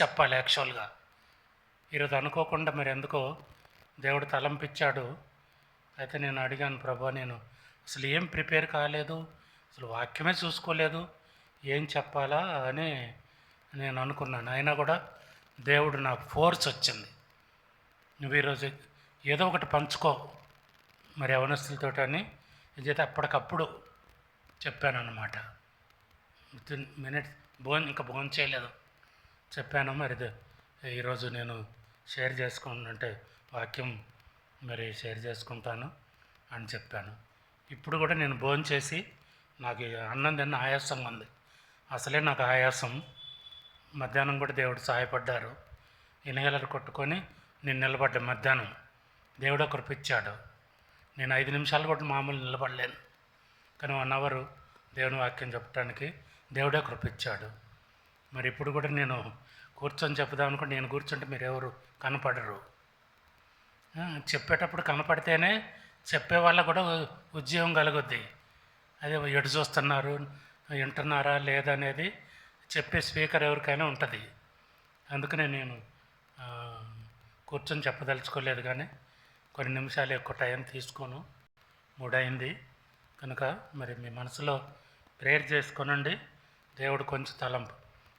చెప్పాలి యాక్చువల్గా. ఈరోజు అనుకోకుండా మరి ఎందుకో దేవుడు తలంపిచ్చాడు. అయితే నేను అడిగాను, ప్రభా నేను అసలు ఏం ప్రిపేర్ కాలేదు, అసలు వాక్యమే చూసుకోలేదు, ఏం చెప్పాలా అని నేను అనుకున్నాను. అయినా కూడా దేవుడు నాకు ఫోర్స్ వచ్చింది, నువ్వు ఈరోజు ఏదో ఒకటి పంచుకో మరి యవనస్తులతోటని. ఇదైతే అప్పటికప్పుడు చెప్పానన్నమాట. వితిన్ మినిట్స్ ఇంకా భోజనం చేయలేదు చెప్పాను. మరి ఈరోజు నేను షేర్ చేసుకుంటే వాక్యం మరి షేర్ చేసుకుంటాను అని చెప్పాను. ఇప్పుడు కూడా నేను భోజనం చేసి నాకు అన్నం తిన్న ఆయాసంగా ఉంది. అసలే నాకు ఆయాసం. మధ్యాహ్నం కూడా దేవుడు సహాయపడ్డారు. ఇన్హేలర్ కొట్టుకొని నేను నిలబడ్డా. మధ్యాహ్నం దేవుడు కృపించాడు. నేను 5 నిమిషాలు కూడా మామూలు నిలబడలేను, కానీ 1 అవర్ దేవుని వాక్యం చెప్పడానికి దేవుడే కృపించాడు. మరి ఇప్పుడు కూడా నేను కూర్చొని చెప్పుదాం అనుకుంటే నేను కూర్చుంటే మీరు ఎవరు కనపడరు. చెప్పేటప్పుడు కనపడితేనే చెప్పే వాళ్ళకు కూడా ఉద్యోగం కలుగుద్ది. అదే ఎటు చూస్తున్నారు, వింటున్నారా లేదనేది చెప్పే స్పీకర్ ఎవరికైనా ఉంటుంది. అందుకనే నేను కూర్చొని చెప్పదలుచుకోలేదు, కానీ కొన్ని నిమిషాలు ఎక్కువ టైం తీసుకోను. 3 అయింది కనుక మరి మీ మనసులో ప్రేయర్ చేసుకోనండి. దేవుడు కొంచెం తలంపు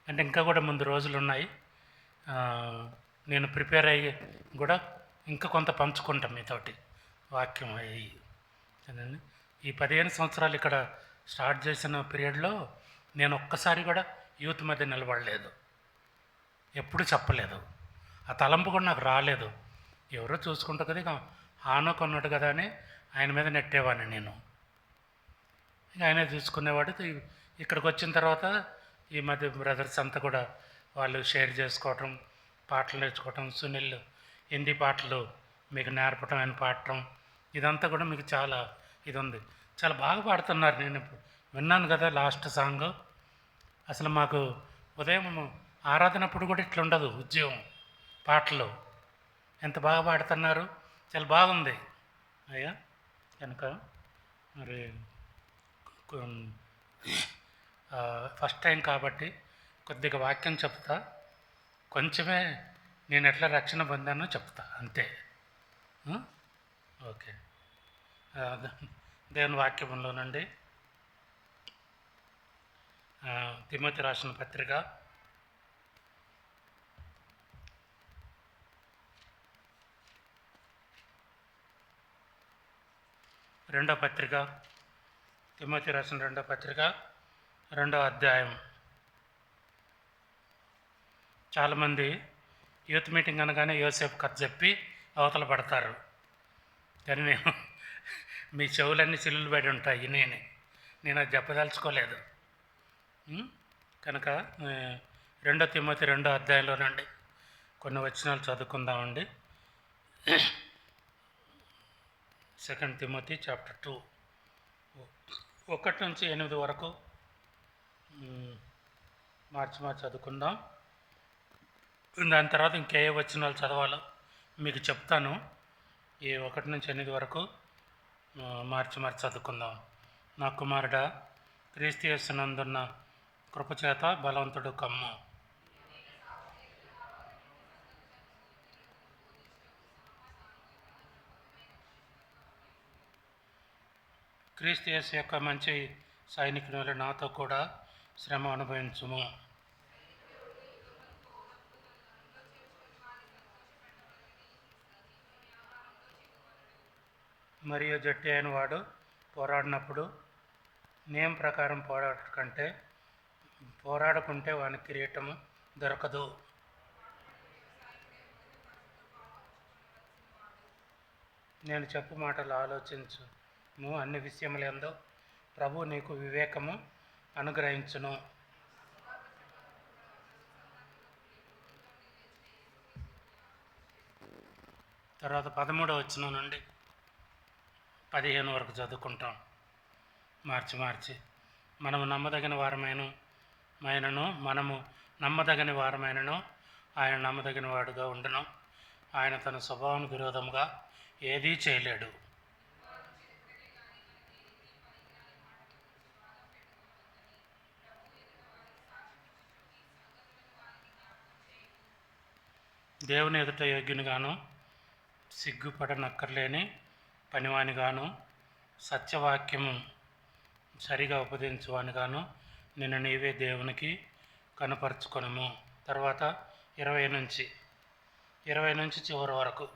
అంటే ఇంకా కూడా ముందు రోజులు ఉన్నాయి. నేను ప్రిపేర్ అయ్యి కూడా ఇంకా కొంత పంచుకుంటాం మీతోటి వాక్యం అయ్యి. ఈ 15 సంవత్సరాలు ఇక్కడ స్టార్ట్ చేసిన పీరియడ్లో నేను ఒక్కసారి కూడా యూత్ మధ్య నిలబడలేదు, ఎప్పుడు చెప్పలేదు. ఆ తలంపు కూడా నాకు రాలేదు. ఎవరో చూసుకుంటా కదా, ఇక హానోక్ ఉన్నాడు కదా అని ఆయన మీద నెట్టేవాడిని నేను. ఇక ఆయనే చూసుకునేవాడు. ఇక్కడికి వచ్చిన తర్వాత ఈ మధ్య బ్రదర్స్ అంతా కూడా వాళ్ళు షేర్ చేసుకోవటం, పాటలు నేర్చుకోవటం, సునీల్ హిందీ పాటలు మీకు నేర్పటం, ఆయన పాడటం, ఇదంతా కూడా మీకు చాలా ఇది ఉంది. చాలా బాగా పాడుతున్నారు. నేను విన్నాను కదా లాస్ట్ సాంగ్. అసలు మాకు ఉదయం ఆరాధనప్పుడు కూడా ఇట్లా ఉండదు ఉద్యోగం. పాటలు ఎంత బాగా పాడుతున్నారు, చాలా బాగుంది అయ్యా. కనుక మరి ఫస్ట్ టైం కాబట్టి కొద్దిగా వాక్యం చెప్తా, కొంచెమే నేను ఎట్లా రక్షణ పొందానో చెప్తా అంతే. ఓకే. దేవుని వాక్యంలో నుండి తిమోతి రాసిన పత్రిక 2వ పత్రిక, తిమోతి రాసిన 2వ పత్రిక 2వ అధ్యాయం. చాలామంది యూత్ మీటింగ్ అనగానే యోసేపు కథ చెప్పి అవతల పడతారు, కానీ మీ చెవులన్నీ చిల్లులు పడి ఉంటాయి. నేను అది చెప్పదలుచుకోలేదు. కనుక 2వ తిమోతి 2వ అధ్యాయంలో నుండి కొన్ని వచనాలు చదువుకుందామండి. 2 తిమోతి చాప్టర్ 2 1 నుంచి 8 వరకు మార్చి చదువుకుందాం. దాని తర్వాత ఇంకే వచనాలు చదవాలో మీకు చెప్తాను. ఈ 1 నుంచి 8 వరకు మార్చి చదువుకుందాం. నా కుమారుడా, క్రీస్తు యేసునందున్న కృపచేత బలవంతుడు కమ్ము. క్రీస్తు యేసు యొక్క మంచి సైనికుని వల్ల నాతో కూడా శ్రమ అనుభవించుము. మరియు జట్టి అయిన వాడు పోరాడినప్పుడు నియమం ప్రకారం పోరాడకుంటే వాని కిరీటము దొరకదు. నేను చెప్పు మాటలు ఆలోచించుము. అన్ని విషయములందు ప్రభు నీకు వివేకము అనుగ్రహించును. తర్వాత 13వ వచనం నుండి 15 వరకు చదువుకుంటాం మార్చి. మనము నమ్మదగిన వారమైనను ఆయన నమ్మదగిన వాడుగా ఉండును. ఆయన తన స్వభావానికి విరోధముగా ఏదీ చేయలేడు. దేవుని ఎదుట యోగ్యునిగాను, సిగ్గుపడనక్కర్లేని పనివానిగాను, సత్యవాక్యము సరిగా ఉపదేశించువానిగాను నిన్ను నీవే దేవునికి కనపరుచుకొనుము. తర్వాత 20 నుంచి చివరి వరకు.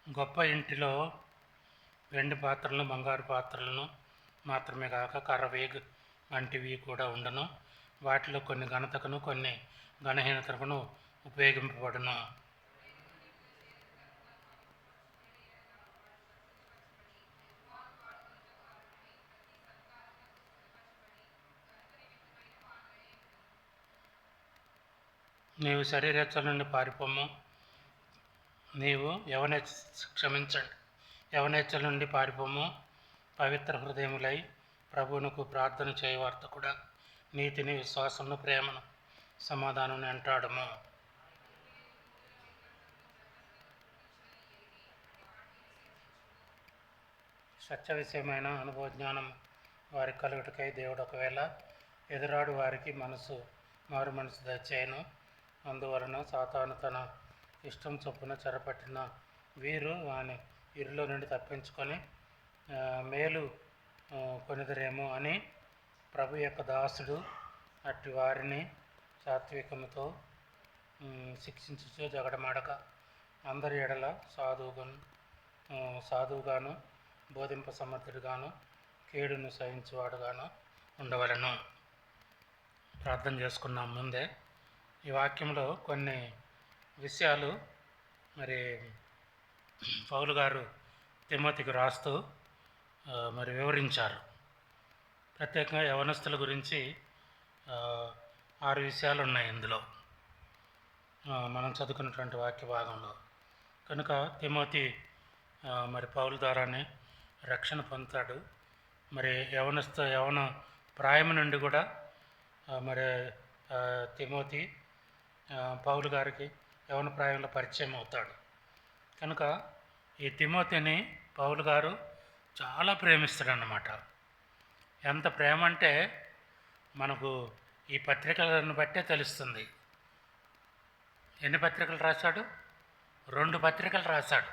గొప్ప ఇంటిలో వెండి పాత్రలను, బంగారు పాత్రలను మాత్రమే కాక కర్రవేగు వంటివి కూడా ఉండను. వాటిలో కొన్ని ఘనతకును, కొన్ని ఘనహీనతకును ఉపయోగింపబడును. నీవు శరీరేచ్ఛల నుండి పారిపోము. నీవు యవనేచ్ఛల నుండి పారిపోము. పవిత్ర హృదయములై ప్రభువునకు ప్రార్థన చేయవార్త కూడా నీతిని, విశ్వాసమును, ప్రేమను, సమాధానం వెంటాడము. సత్య విషయమైన అనుభవ జ్ఞానం వారికి కలుగుటకై దేవుడు ఒకవేళ ఎదురాడు వారికి మారు మనసు దయచేయను. అందువలన సాతాను తన ఇష్టం చొప్పున చెరపట్టిన వీరు వాని ఇరులో నుండి తప్పించుకొని మేలు కొనిదరేమో అని ప్రభు యొక్క దాసుడు అట్టి వారిని సాత్వికముతో శిక్షించుచు జగడమాడక అందరి ఎడల సాధువుగాను బోధింప సమర్థుడుగాను కీడును సహించువాడుగాను ఉండవలను. ప్రార్థన చేసుకున్నాం ముందే. ఈ వాక్యంలో కొన్ని విషయాలు మరి పౌలు గారు తిమోతికి రాస్తూ మరి వివరించారు. ప్రత్యేకంగా యవనస్తుల గురించి 6 విషయాలు ఉన్నాయి ఇందులో మనం చదువుకున్నటువంటి వాక్య భాగంలో. కనుక తిమోతి మరి పౌలు ద్వారానే రక్షణ పొందుతాడు. మరి యవన ప్రాయం నుండి కూడా మరి తిమోతి పౌలు గారికి యవన ప్రాయంలో పరిచయం అవుతాడు. కనుక ఈ తిమోతిని పౌలు గారు చాలా ప్రేమిస్తాడన్నమాట. ఎంత ప్రేమ అంటే మనకు ఈ పత్రికలను బట్టే తెలుస్తుంది. ఎన్ని పత్రికలు రాశాడు? 2 పత్రికలు రాశాడు.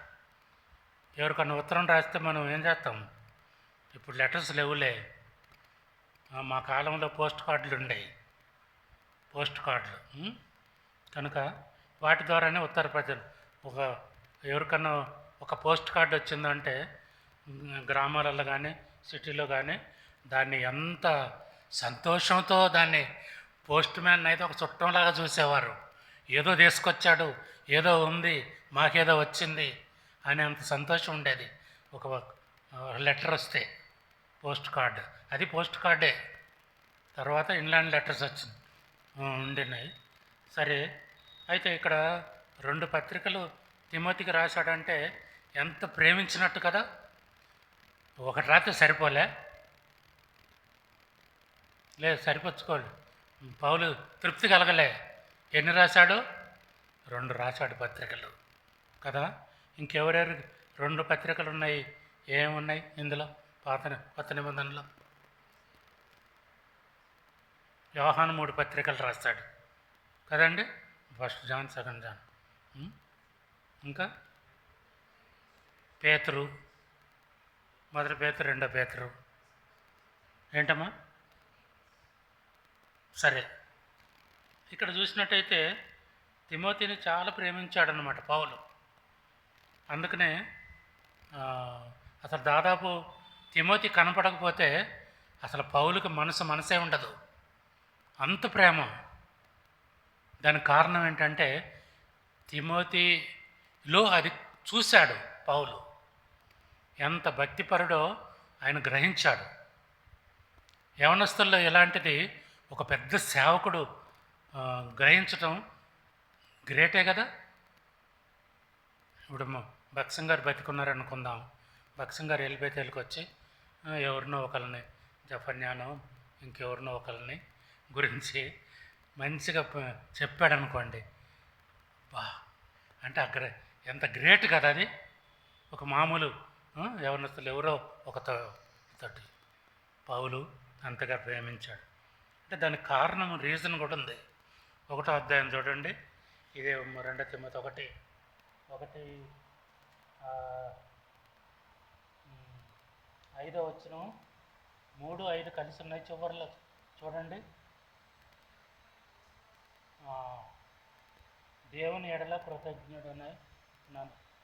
ఎవరికన్నా ఉత్తరం రాస్తే మనం ఏం చేస్తాం? ఇప్పుడు లెటర్స్ లేవులే. మా కాలంలో పోస్ట్ కార్డులు ఉండేవి. కనుక వాటి ద్వారానే ఉత్తర ప్రజలు ఎవరికన్నా ఒక పోస్ట్ కార్డు వచ్చిందంటే గ్రామాలలో కానీ సిటీలో కానీ దాన్ని ఎంత సంతోషంతో దాన్ని పోస్ట్ మ్యాన్ అయితే ఒక చుట్టంలాగా చూసేవారు. ఏదో తీసుకొచ్చాడు, ఏదో ఉంది, మాకేదో వచ్చింది అనే అంత సంతోషం ఉండేది. ఒక లెటర్ వస్తే పోస్ట్ కార్డు, అది పోస్ట్ కార్డే. తర్వాత ఇన్లాండ్ లెటర్స్ ఉండినాయి. సరే, అయితే ఇక్కడ 2 పత్రికలు తిమోతికి రాశాడంటే ఎంత ప్రేమించినట్టు కదా. ఒకటి రాత్రి సరిపోలే, లేదు సరిపుచ్చుకోడు. పౌలు తృప్తి కలగలే. ఎన్ని రాశాడు? 2 రాశాడు పత్రికలు కదా. ఇంకెవరెవరు 2 పత్రికలు ఉన్నాయి? ఏమున్నాయి ఇందులో? కొత్త నిబంధనలో యోహాను 3 పత్రికలు రాస్తాడు కదండి. 1 జాన్, 2 జాన్. ఇంకా పేతురు, 1 పేతురు, 2 పేతురు. ఏంటమ్మా? సరే, ఇక్కడ చూసినట్టయితే తిమోతిని చాలా ప్రేమించాడనమాట పౌలు. అందుకనే అసలు దాదాపు తిమోతి కనపడకపోతే అసలు పౌలుకి మనసే ఉండదు, అంత ప్రేమ. దానికి కారణం ఏంటంటే తిమోతిలో అది చూశాడు పౌలు. ఎంత భక్తిపరుడో ఆయన గ్రహించాడు. యవనస్తుల్లో ఇలాంటిది ఒక పెద్ద సేవకుడు గ్రహించటం గ్రేటే కదా. ఇప్పుడు భక్సింగ్ గారు బతికున్నారనుకుందాం. భక్సింగ్ గారు ఎలిబేతేలకు వచ్చి ఎవరినో ఒకరిని, జఫన్యానో ఇంకెవరినో ఒకరిని గురించి మంచిగా చెప్పాడనుకోండి, బా అంటే అక్కడ ఎంత గ్రేట్ కదా అది. ఒక మామూలు యవనస్తులు ఎవరో ఒకతోటి పౌలు అంతగా ప్రేమించాడు. అంటే దానికి కారణం, రీజన్ కూడా ఉంది. 1వ అధ్యాయం చూడండి, ఇదే 2 తిమోతి 1:1 5వ వచనం 3-5 కలిసి ఉన్నాయి చివరిలో చూడండి. దేవుని ఎడల కృతజ్ఞుడునై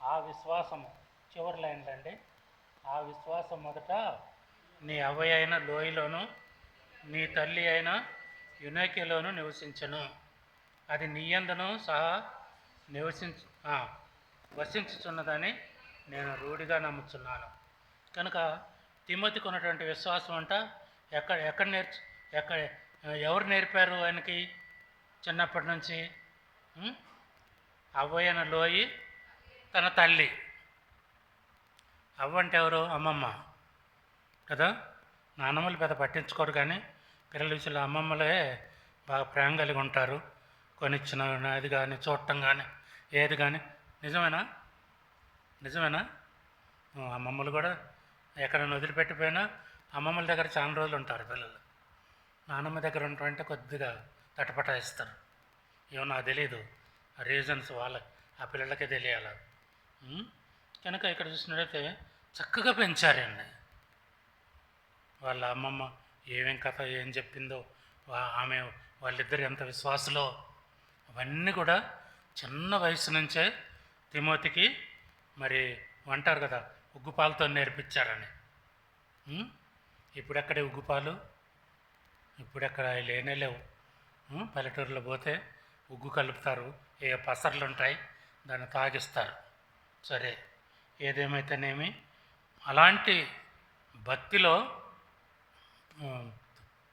ఆ విశ్వాసము, చివరి లైన్లు అండి. ఆ విశ్వాసం మొదట నీ అవ్వ అయిన లోయలోను నీ తల్లి అయిన యునైక్యలోను నివసించను, అది నీయందును సహా వసించుచున్నదని నేను రూఢిగా నమ్ముచున్నాను. కనుక తిమోతికి ఉన్నటువంటి విశ్వాసం అంట ఎవరు నేర్పారు ఆయనకి? చిన్నప్పటి నుంచి అవ్వైన లోయి తన తల్లి. అవ్వ అంటే ఎవరు? అమ్మమ్మ కదా. నాన్నమ్మలు పెద్ద పట్టించుకోరు, కానీ పిల్లల విషయంలో అమ్మమ్మలే బాగా ప్రేమ కలిగి ఉంటారు. కొనిచ్చిన అది కానీ చూడటం కానీ ఏది కానీ. నిజమేనా? అమ్మమ్మలు కూడా ఎక్కడైనా వదిలిపెట్టిపోయినా అమ్మమ్మల దగ్గర చాలా రోజులు ఉంటారు పిల్లలు. నాన్నమ్మ దగ్గర ఉంటారంటే కొద్దిగా తటపటాయిస్తారు. ఏమో నాకు తెలియదు, ఆ రీజన్స్ ఆ పిల్లలకే తెలియాలి. కనుక ఇక్కడ చూసినట్లయితే చక్కగా పెంచారండి. వాళ్ళ అమ్మమ్మ ఏమేం కథ ఏం చెప్పిందో, వాళ్ళిద్దరు ఎంత విశ్వాసులో, అవన్నీ కూడా చిన్న వయసు నుంచే తిమోతికి మరి అంటారు కదా, ఉగ్గుపాలతో నేర్పించారని. ఇప్పుడెక్కడ ఉగ్గుపాలు? ఇప్పుడెక్కడ లేవు. పల్లెటూరులో పోతే ఉగ్గు కలుపుతారు, పసర్లు ఉంటాయి, దాన్ని తాగిస్తారు. సరే, ఏదేమైతేనేమి అలాంటి భక్తిలో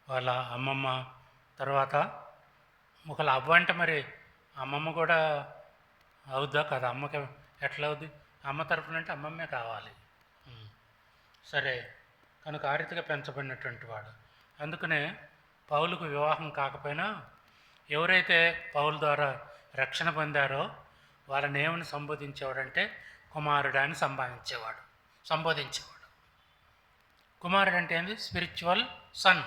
వాళ్ళ అమ్మమ్మ, తర్వాత ఒకళ్ళ అవ్వ అంటే మరి అమ్మమ్మ కూడా అవుద్దా కదా? అమ్మకి ఎట్లా అవుద్ది? అమ్మ తరఫున అంటే అమ్మమ్మే కావాలి. సరే, కనుక ఆ రీతిగా పెంచబడినటువంటి వాడు. అందుకనే పౌలుకు వివాహం కాకపోయినా ఎవరైతే పౌలు ద్వారా రక్షణ పొందారో వాళ్ళని ఏమని సంబోధించేవాడంటే కుమారుడు అని సంబోధించేవాడు. కుమారుడు అంటే ఏంది? స్పిరిచువల్ సన్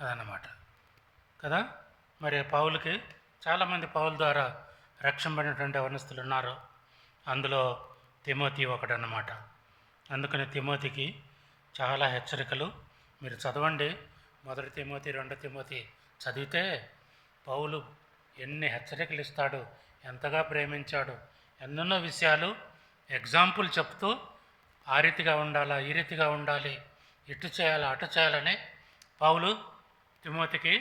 అదన్నమాట కదా. మరి పౌలుకి చాలామంది పౌలు ద్వారా రక్షణ పడినటువంటి యవనస్తులు ఉన్నారు. అందులో తిమోతి ఒకడన్నమాట. అందుకని తిమోతికి చాలా హెచ్చరికలు మీరు చదవండి. 1 తిమోతి 2 తిమోతి చదివితే పౌలు ఎన్ని హెచ్చరికలు ఇస్తాడు, ఎంతగా ప్రేమించాడు, ఎన్నెన్నో విషయాలు ఎగ్జాంపుల్ చెప్తూ ఆ రీతిగా ఉండాలా, ఈ రీతిగా ఉండాలి, ఇటు చేయాలా, అటు చేయాలని పౌలు తిమోతికి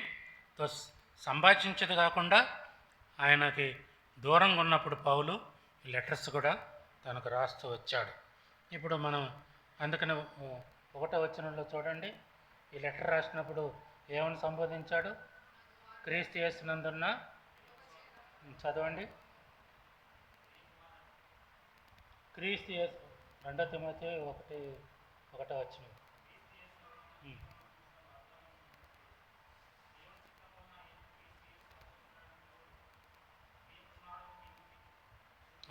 సంభాషించేది కాకుండా ఆయనకి దూరంగా ఉన్నప్పుడు పౌలు లెటర్స్ కూడా తనకు రాస్తూ వచ్చాడు. ఇప్పుడు మనం అందుకని 1వ వచనంలో చూడండి, ఈ లెటర్ రాసినప్పుడు ఏమని సంబోధించాడు? క్రీస్తు యేసునందున్న, చదవండి, క్రీస్తు యేసు 2 తిమోతి 1వ వచనం.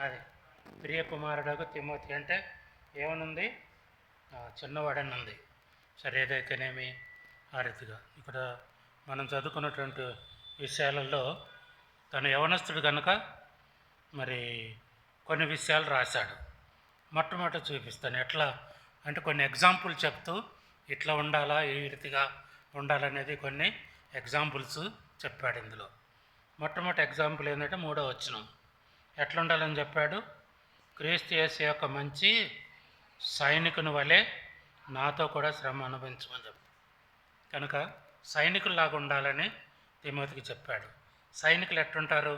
అది ప్రియ కుమారుడు తిమోతి అంటే ఏమనుంది? చిన్నవాడని ఉంది. సరే, ఏదైతేనేమి ఆ రీతిగా ఇక్కడ మనం చదువుకున్నటువంటి విషయాలలో తను యవనస్తుడు కనుక మరి కొన్ని విషయాలు రాశాడు. మొట్టమొదట చూపిస్తాను. ఎట్లా అంటే కొన్ని ఎగ్జాంపుల్ చెప్తూ ఇట్లా ఉండాలా, ఈ రీతిగా ఉండాలనేది కొన్ని ఎగ్జాంపుల్స్ చెప్పాడు ఇందులో. మొట్టమొదటి ఎగ్జాంపుల్ ఏంటంటే 3వ వచనం. ఎట్లా ఉండాలని చెప్పాడు? క్రీస్తు యేసు యొక్క మంచి సైనికుని వలె నాతో కూడా శ్రమ అనుభవించమని చెప్పాడు. కనుక సైనికుల్లాగా ఉండాలని తిమోతికి చెప్పాడు. సైనికులు ఎట్లుంటారు?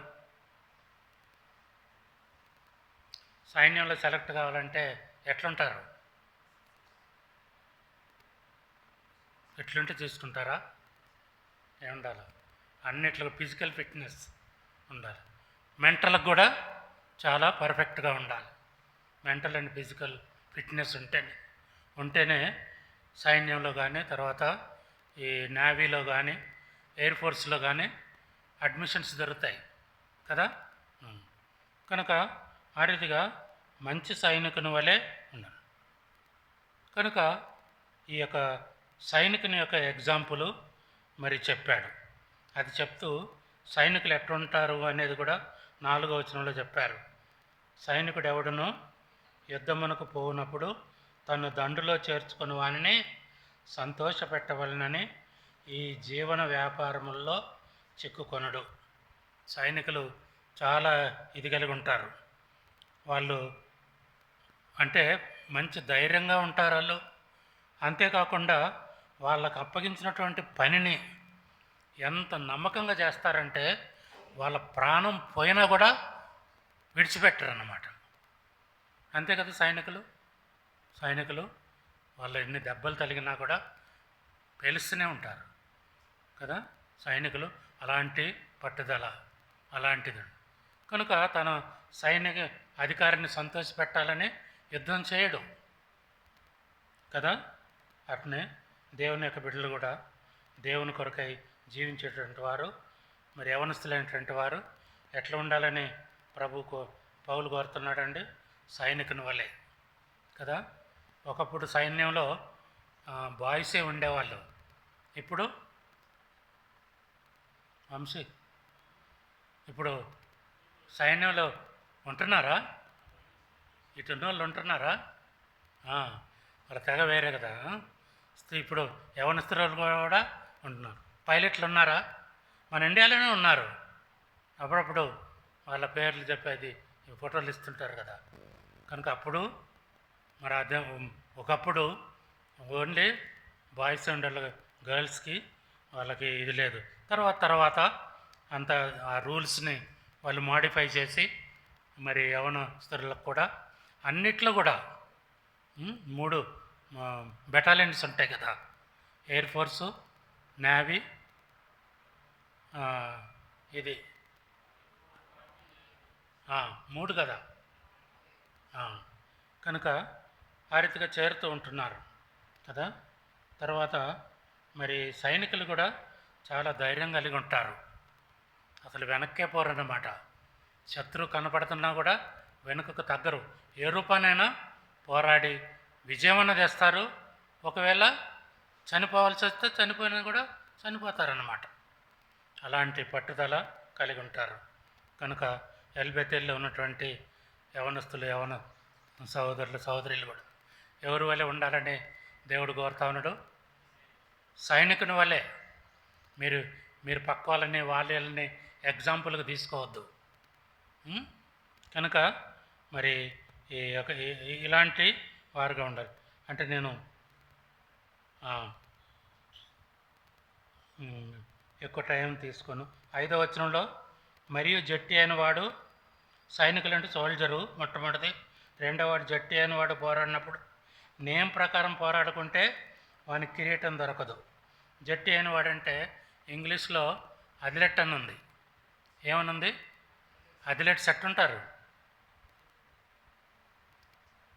సైన్యంలో సెలెక్ట్ కావాలంటే ఎట్లుంటారు? ఎట్లుంటే తీసుకుంటారా? ఏముండాలి? అన్నిట్లో ఫిజికల్ ఫిట్నెస్ ఉండాలి. మెంటల్కి కూడా చాలా పర్ఫెక్ట్గా ఉండాలి. మెంటల్ అండ్ ఫిజికల్ ఫిట్నెస్ ఉంటేనే సైన్యంలో కానీ, తర్వాత ఈ నేవీలో కానీ, ఎయిర్ ఫోర్స్లో కానీ అడ్మిషన్స్ దొరుకుతాయి కదా. కనుక ఆ రీతిగా మంచి సైనికుని వలె ఉండాలి. కనుక ఈ యొక్క సైనికుని యొక్క ఎగ్జాంపుల్ మరి చెప్పాడు. అది చెప్తూ సైనికులు ఎట్లుంటారు అనేది కూడా 4వ వచనంలో చెప్పారు, సైనికుడు ఎవడును యుద్ధమునకు పోవునప్పుడు తను దండులో చేర్చుకుని వానిని సంతోషపెట్టవలనని ఈ జీవన వ్యాపారముల్లో చిక్కుకొనడు. సైనికులు చాలా ఇది కలిగి ఉంటారు. వాళ్ళు అంటే మంచి ధైర్యంగా ఉంటారు వాళ్ళు. అంతేకాకుండా వాళ్ళకు అప్పగించినటువంటి పనిని ఎంత నమ్మకంగా చేస్తారంటే వాళ్ళ ప్రాణం పోయినా కూడా విడిచిపెట్టరు అన్నమాట. అంతే కదా సైనికులు వాళ్ళు ఎన్ని దెబ్బలు తగిలినా కూడా పేలుస్తూనే ఉంటారు కదా. సైనికులు అలాంటి పట్టుదల అలాంటిది. కనుక తన సైనిక అధికారిని సంతోషపెట్టాలని యుద్ధం చేయడు కదా. అట్నే దేవుని యొక్క బిడ్డలు కూడా దేవుని కొరకై జీవించేటువంటి వారు, మరి యవనస్తులైనటువంటి వారు ఎట్లా ఉండాలని పౌలు కోరుతున్నాడండి? సైనికుని వలె కదా. ఒకప్పుడు సైన్యంలో బాయ్సే ఉండేవాళ్ళు, ఇప్పుడు ఇప్పుడు సైన్యంలో ఉంటున్నారా? ఇటున్న వాళ్ళు ఉంటున్నారా? వాళ్ళ తెగ వేరే కదా. ఇప్పుడు యవనస్తులు కూడా ఉంటున్నారు. పైలట్లు ఉన్నారా? మన ఇండియాలోనే ఉన్నారు. అప్పుడప్పుడు వాళ్ళ పేర్లు చెప్పేది ఫోటోలు ఇస్తుంటారు కదా. కనుక అప్పుడు మరి అదే ఒకప్పుడు ఓన్లీ బాయ్స్ ఉండాలి, గర్ల్స్కి వాళ్ళకి ఇది లేదు. తర్వాత అంత ఆ రూల్స్ని వాళ్ళు మాడిఫై చేసి మరి యవనస్తులకు కూడా అన్నిట్లో కూడా 3 బెటాలియన్స్ ఉంటాయి కదా. ఎయిర్ ఫోర్సు, నేవీ, ఇది 3 కదా. కనుక ఆ రీతిగా చేరుతూ ఉంటున్నారు కదా. తర్వాత మరి సైనికులు కూడా చాలా ధైర్యం కలిగి ఉంటారు. అసలు వెనక్కే పోరన్నమాట. శత్రువు కనపడుతున్నా కూడా వెనుకకు తగ్గరు. ఏ రూపానైనా పోరాడి విజయమన్న చేస్తారు. ఒకవేళ చనిపోవాల్సి వస్తే చనిపోయినా కూడా చనిపోతారన్నమాట. అలాంటి పట్టుదల కలిగి ఉంటారు. కనుక ఎల్బెతేల్లో ఉన్నటువంటి యవనస్తులు, యవన సహోదరులు కూడా ఎవరి వల్లే ఉండాలని దేవుడు కోరుతా ఉన్నాడు? సైనికుని వల్లే. మీరు పక్క వాళ్ళని ఎగ్జాంపుల్గా తీసుకోవద్దు. కనుక మరి ఇలాంటి వారుగా ఉండాలి. అంటే నేను ఎక్కువ టైం తీసుకోను. 5వ వచనంలో, మరియు జట్టి అయిన వాడు, సైనికులు అంటే సోల్జరు మొట్టమొదటిది. రెండవవాడు జట్టి అయిన వాడు పోరాడినప్పుడు నేమ్ ప్రకారం పోరాడుకుంటే వానికి కిరీటం దొరకదు. జట్టి అయిన వాడంటే ఇంగ్లీష్లో అథ్లెట్ అని ఉంది. ఏమనుంది? అథ్లెట్స్ ఎట్టుంటారు?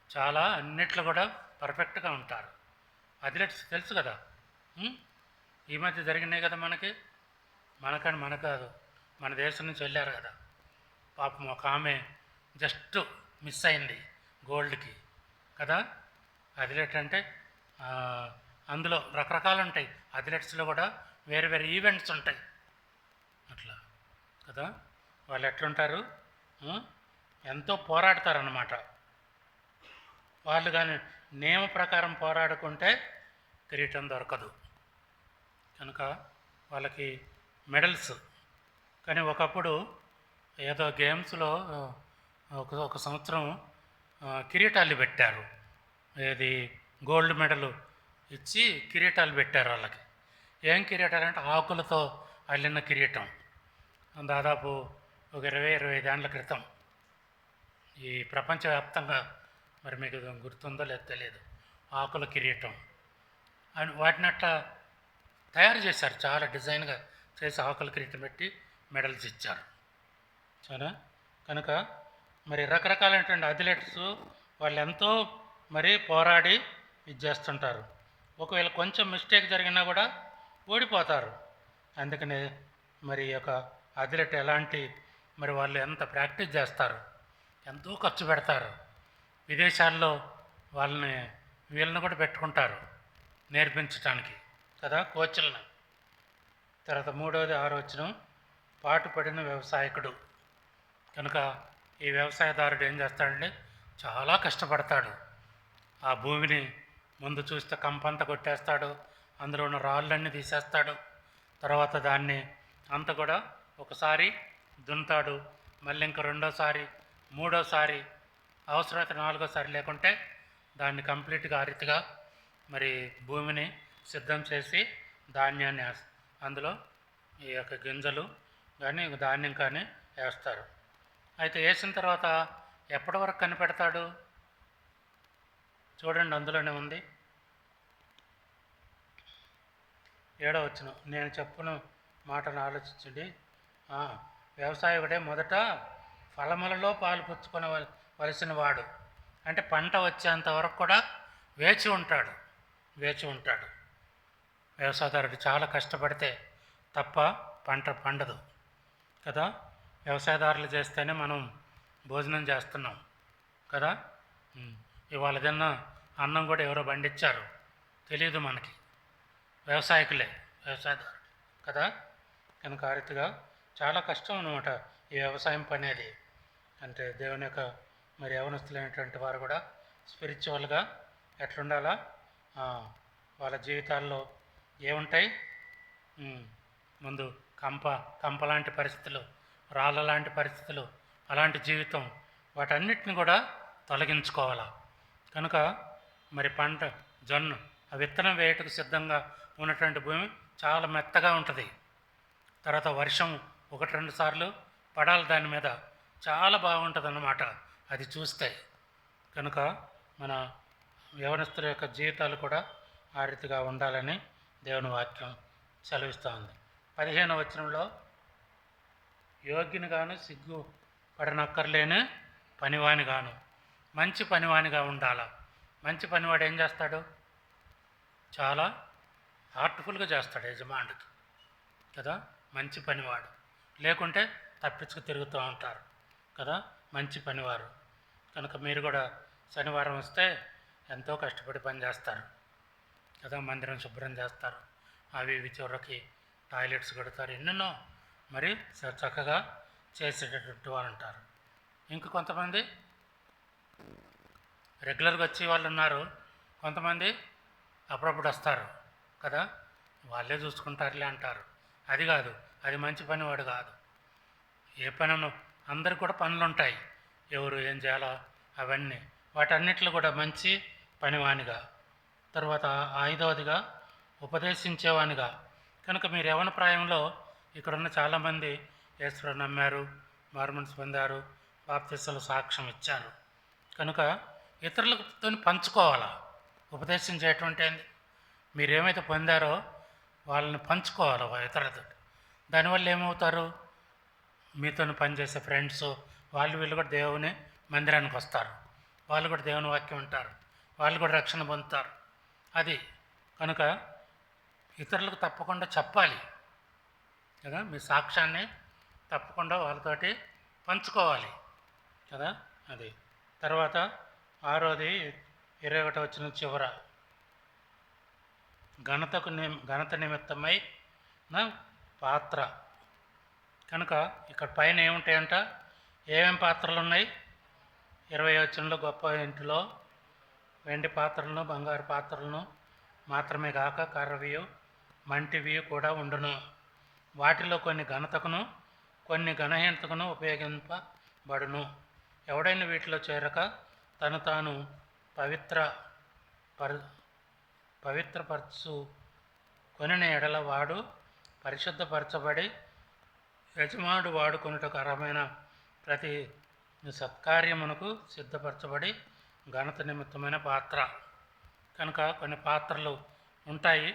చాలా అన్నిట్లో కూడా పర్ఫెక్ట్గా ఉంటారు. అథ్లెట్స్ తెలుసు కదా. ఈ మధ్య జరిగినాయి కదా మన కాదు, మన దేశం నుంచి వెళ్ళారు కదా. పాపం ఒక ఆమె జస్ట్ మిస్ అయింది గోల్డ్కి కదా. అథ్లెట్ అంటే అందులో రకరకాలు ఉంటాయి. అథ్లెట్స్లో కూడా వేరే వేరే ఈవెంట్స్ ఉంటాయి అట్లా కదా. వాళ్ళు ఎట్లుంటారు? ఎంతో పోరాడతారన్నమాట. వాళ్ళు కానీ నియమ ప్రకారం పోరాడుకుంటే కిరీటం దొరకదు. కనుక వాళ్ళకి మెడల్స్. కానీ ఒకప్పుడు ఏదో గేమ్స్లో ఒక సంవత్సరం కిరీటాలు పెట్టారు. ఏది గోల్డ్ మెడల్ ఇచ్చి కిరీటాలు పెట్టారు వాళ్ళకి. ఏం కిరీటాలు అంటే ఆకులతో అల్లిన కిరీటం. దాదాపు ఒక 20-25 ఏళ్ళ క్రితం ఈ ప్రపంచవ్యాప్తంగా, మరి మీకు గుర్తుందో లేదో తెలియదు, ఆకుల కిరీటం అని వాటిని అట్లా తయారు చేశారు. చాలా డిజైన్గా చేసి ఆకుల కిరీటం పెట్టి మెడల్స్ ఇచ్చారు. సరే. కనుక మరి రకరకాలైనటువంటి అథ్లెట్స్ వాళ్ళు ఎంతో మరి పోరాడి ఇది చేస్తుంటారు. ఒకవేళ కొంచెం మిస్టేక్ జరిగినా కూడా ఓడిపోతారు. అందుకని మరి యొక్క అథ్లెట్ ఎలాంటి, మరి వాళ్ళు ఎంత ప్రాక్టీస్ చేస్తారు, ఎంతో ఖర్చు పెడతారు. విదేశాల్లో వీళ్ళని కూడా పెట్టుకుంటారు నేర్పించడానికి కదా, కోచ్లను. తర్వాత 3వ 6వ వచనం, పాటుపడిన వ్యవసాయకుడు. కనుక ఈ వ్యవసాయదారుడు ఏం చేస్తాడంటే చాలా కష్టపడతాడు. ఆ భూమిని ముందు చూస్తే కంపంతా కొట్టేస్తాడు, అందులో ఉన్న రాళ్ళన్నీ తీసేస్తాడు. తర్వాత దాన్ని అంత కూడా ఒకసారి దున్నుతాడు, మళ్ళీ ఇంకా రెండోసారి, మూడోసారి, అవసరమైతే నాలుగోసారి, లేకుంటే దాన్ని కంప్లీట్గా ఆ రీతిగా మరి భూమిని సిద్ధం చేసి ధాన్యాన్ని అందులో ఈ యొక్క గింజలు కానీ ధాన్యం కానీ వేస్తారు. అయితే వేసిన తర్వాత ఎప్పటి వరకు కనిపెడతాడు చూడండి, అందులోనే ఉంది 7వ వచనం. నేను చెప్పిన మాటను ఆలోచించండి. వ్యవసాయకుడే మొదట ఫలములలో పాలు పుచ్చుకొనవలసిన వాడు, అంటే పంట వచ్చేంత వరకు కూడా వేచి ఉంటాడు. వ్యవసాయదారుడు చాలా కష్టపడితే తప్ప పంట పండదు కదా. వ్యవసాయదారులు చేస్తేనే మనం భోజనం చేస్తున్నాం కదా. ఇవాళ తిన్న అన్నం కూడా ఎవరో పండించారు తెలియదు మనకి, వ్యవసాయదారు కదా. కనుక ఆ రీతిగా చాలా కష్టం అన్నమాట ఈ వ్యవసాయం పని అనేది. అంటే దేవుని యొక్క మరి యవనస్తులైనటువంటి వారు కూడా స్పిరిచువల్గా ఎట్లుండాలా, వాళ్ళ జీవితాల్లో ఏముంటాయి, ముందు కంప లాంటి పరిస్థితులు, రాళ్ళ లాంటి పరిస్థితులు, అలాంటి జీవితం, వాటన్నిటిని కూడా తొలగించుకోవాలా. కనుక మరి పంట జొన్న విత్తనం వేయటకు సిద్ధంగా ఉన్నటువంటి భూమి చాలా మెత్తగా ఉంటుంది. తర్వాత వర్షం 1-2 సార్లు పడాలి దాని మీద, చాలా బాగుంటుంది అన్నమాట అది చూస్తే. కనుక మన యవనస్తుల యొక్క జీవితాలు కూడా ఆ రీతిగా ఉండాలని దేవుని వాక్యం సెలవిస్తూ ఉంది. 15వ వచనంలో యోగ్యునిగాను సిగ్గుపడనక్కర్లేని పనివానిగాను, మంచి పనివానిగా ఉండాలా. మంచి పనివాడు ఏం చేస్తాడు, చాలా హార్ట్ఫుల్గా చేస్తాడు యజమానుడికి కదా, మంచి పనివాడు. లేకుంటే తప్పించుకు తిరుగుతూ ఉంటారు కదా మంచి పనివారు. కనుక మీరు కూడా శనివారం వస్తే ఎంతో కష్టపడి పని చేస్తారు కదా, మందిరం శుభ్రం చేస్తారు, అవి ఇవి చివరికి టాయిలెట్స్ కడతారు, ఎన్నెన్నో మరి చక్కగా చేసేటటువంటి వారు ఉంటారు. ఇంక కొంతమంది రెగ్యులర్గా వచ్చే వాళ్ళు ఉన్నారు, కొంతమంది అప్పుడప్పుడు వస్తారు కదా, వాళ్ళే చూసుకుంటారులే అంటారు. అది కాదు, అది మంచి పనివాడు కాదు. ఏ పనులు అందరికి కూడా పనులు ఉంటాయి, ఎవరు ఏం చేయాలో అవన్నీ, వాటన్నిటిలో కూడా మంచి పనివానిగా. తర్వాత 5వదిగా ఉపదేశించేవానిగా. కనుక మీరు యవ్వన ప్రాయంలో ఇక్కడున్న చాలామంది యేసుని నమ్మారు, మారుమనసు పొందారు, బాప్తిస్మలు సాక్ష్యం ఇచ్చారు. కనుక ఇతరులతో పంచుకోవాలా. ఉపదేశం చేయటం అంటే మీరేమైతే పొందారో వాళ్ళని పంచుకోవాలి ఇతరులతో. దానివల్ల ఏమవుతారు, మీతో పనిచేసే ఫ్రెండ్స్ వాళ్ళు వీళ్ళు కూడా దేవుని మందిరానికి వస్తారు, వాళ్ళు కూడా దేవుని వాక్యం ఉంటారు, వాళ్ళు కూడా రక్షణ పొందుతారు. అది కనుక ఇతరులకు తప్పకుండా చెప్పాలి కదా, మీ సాక్ష్యాన్ని తప్పకుండా వాళ్ళతోటి పంచుకోవాలి కదా. అది తర్వాత 6వది 21వ వచనం చివర ఘనత నిమిత్తమై పాత్ర. కనుక ఇక్కడ పైన ఏముంటాయంట, ఏమేమి పాత్రలు ఉన్నాయి, 20వ వచనంలో గొప్ప ఇంటిలో వెండి పాత్రలను బంగారు పాత్రలను మాత్రమే కాక కర్రవియు మంటివి కూడా ఉండును. వాటిలో కొన్ని ఘనతకును కొన్ని ఘనహీనతకును ఉపయోగింపబడును. ఎవడైనా వీటిలో చేరక తను తాను పవిత్రపరచు కొనిన ఎడల వాడు పరిశుద్ధపరచబడి యజమానుడు వాడుకొనుటకు అర్హమైన ప్రతి సత్కార్యమునకు సిద్ధపరచబడి ఘనత నిమిత్తమైన పాత్ర. కనుక కొన్ని పాత్రలు ఉంటాయి,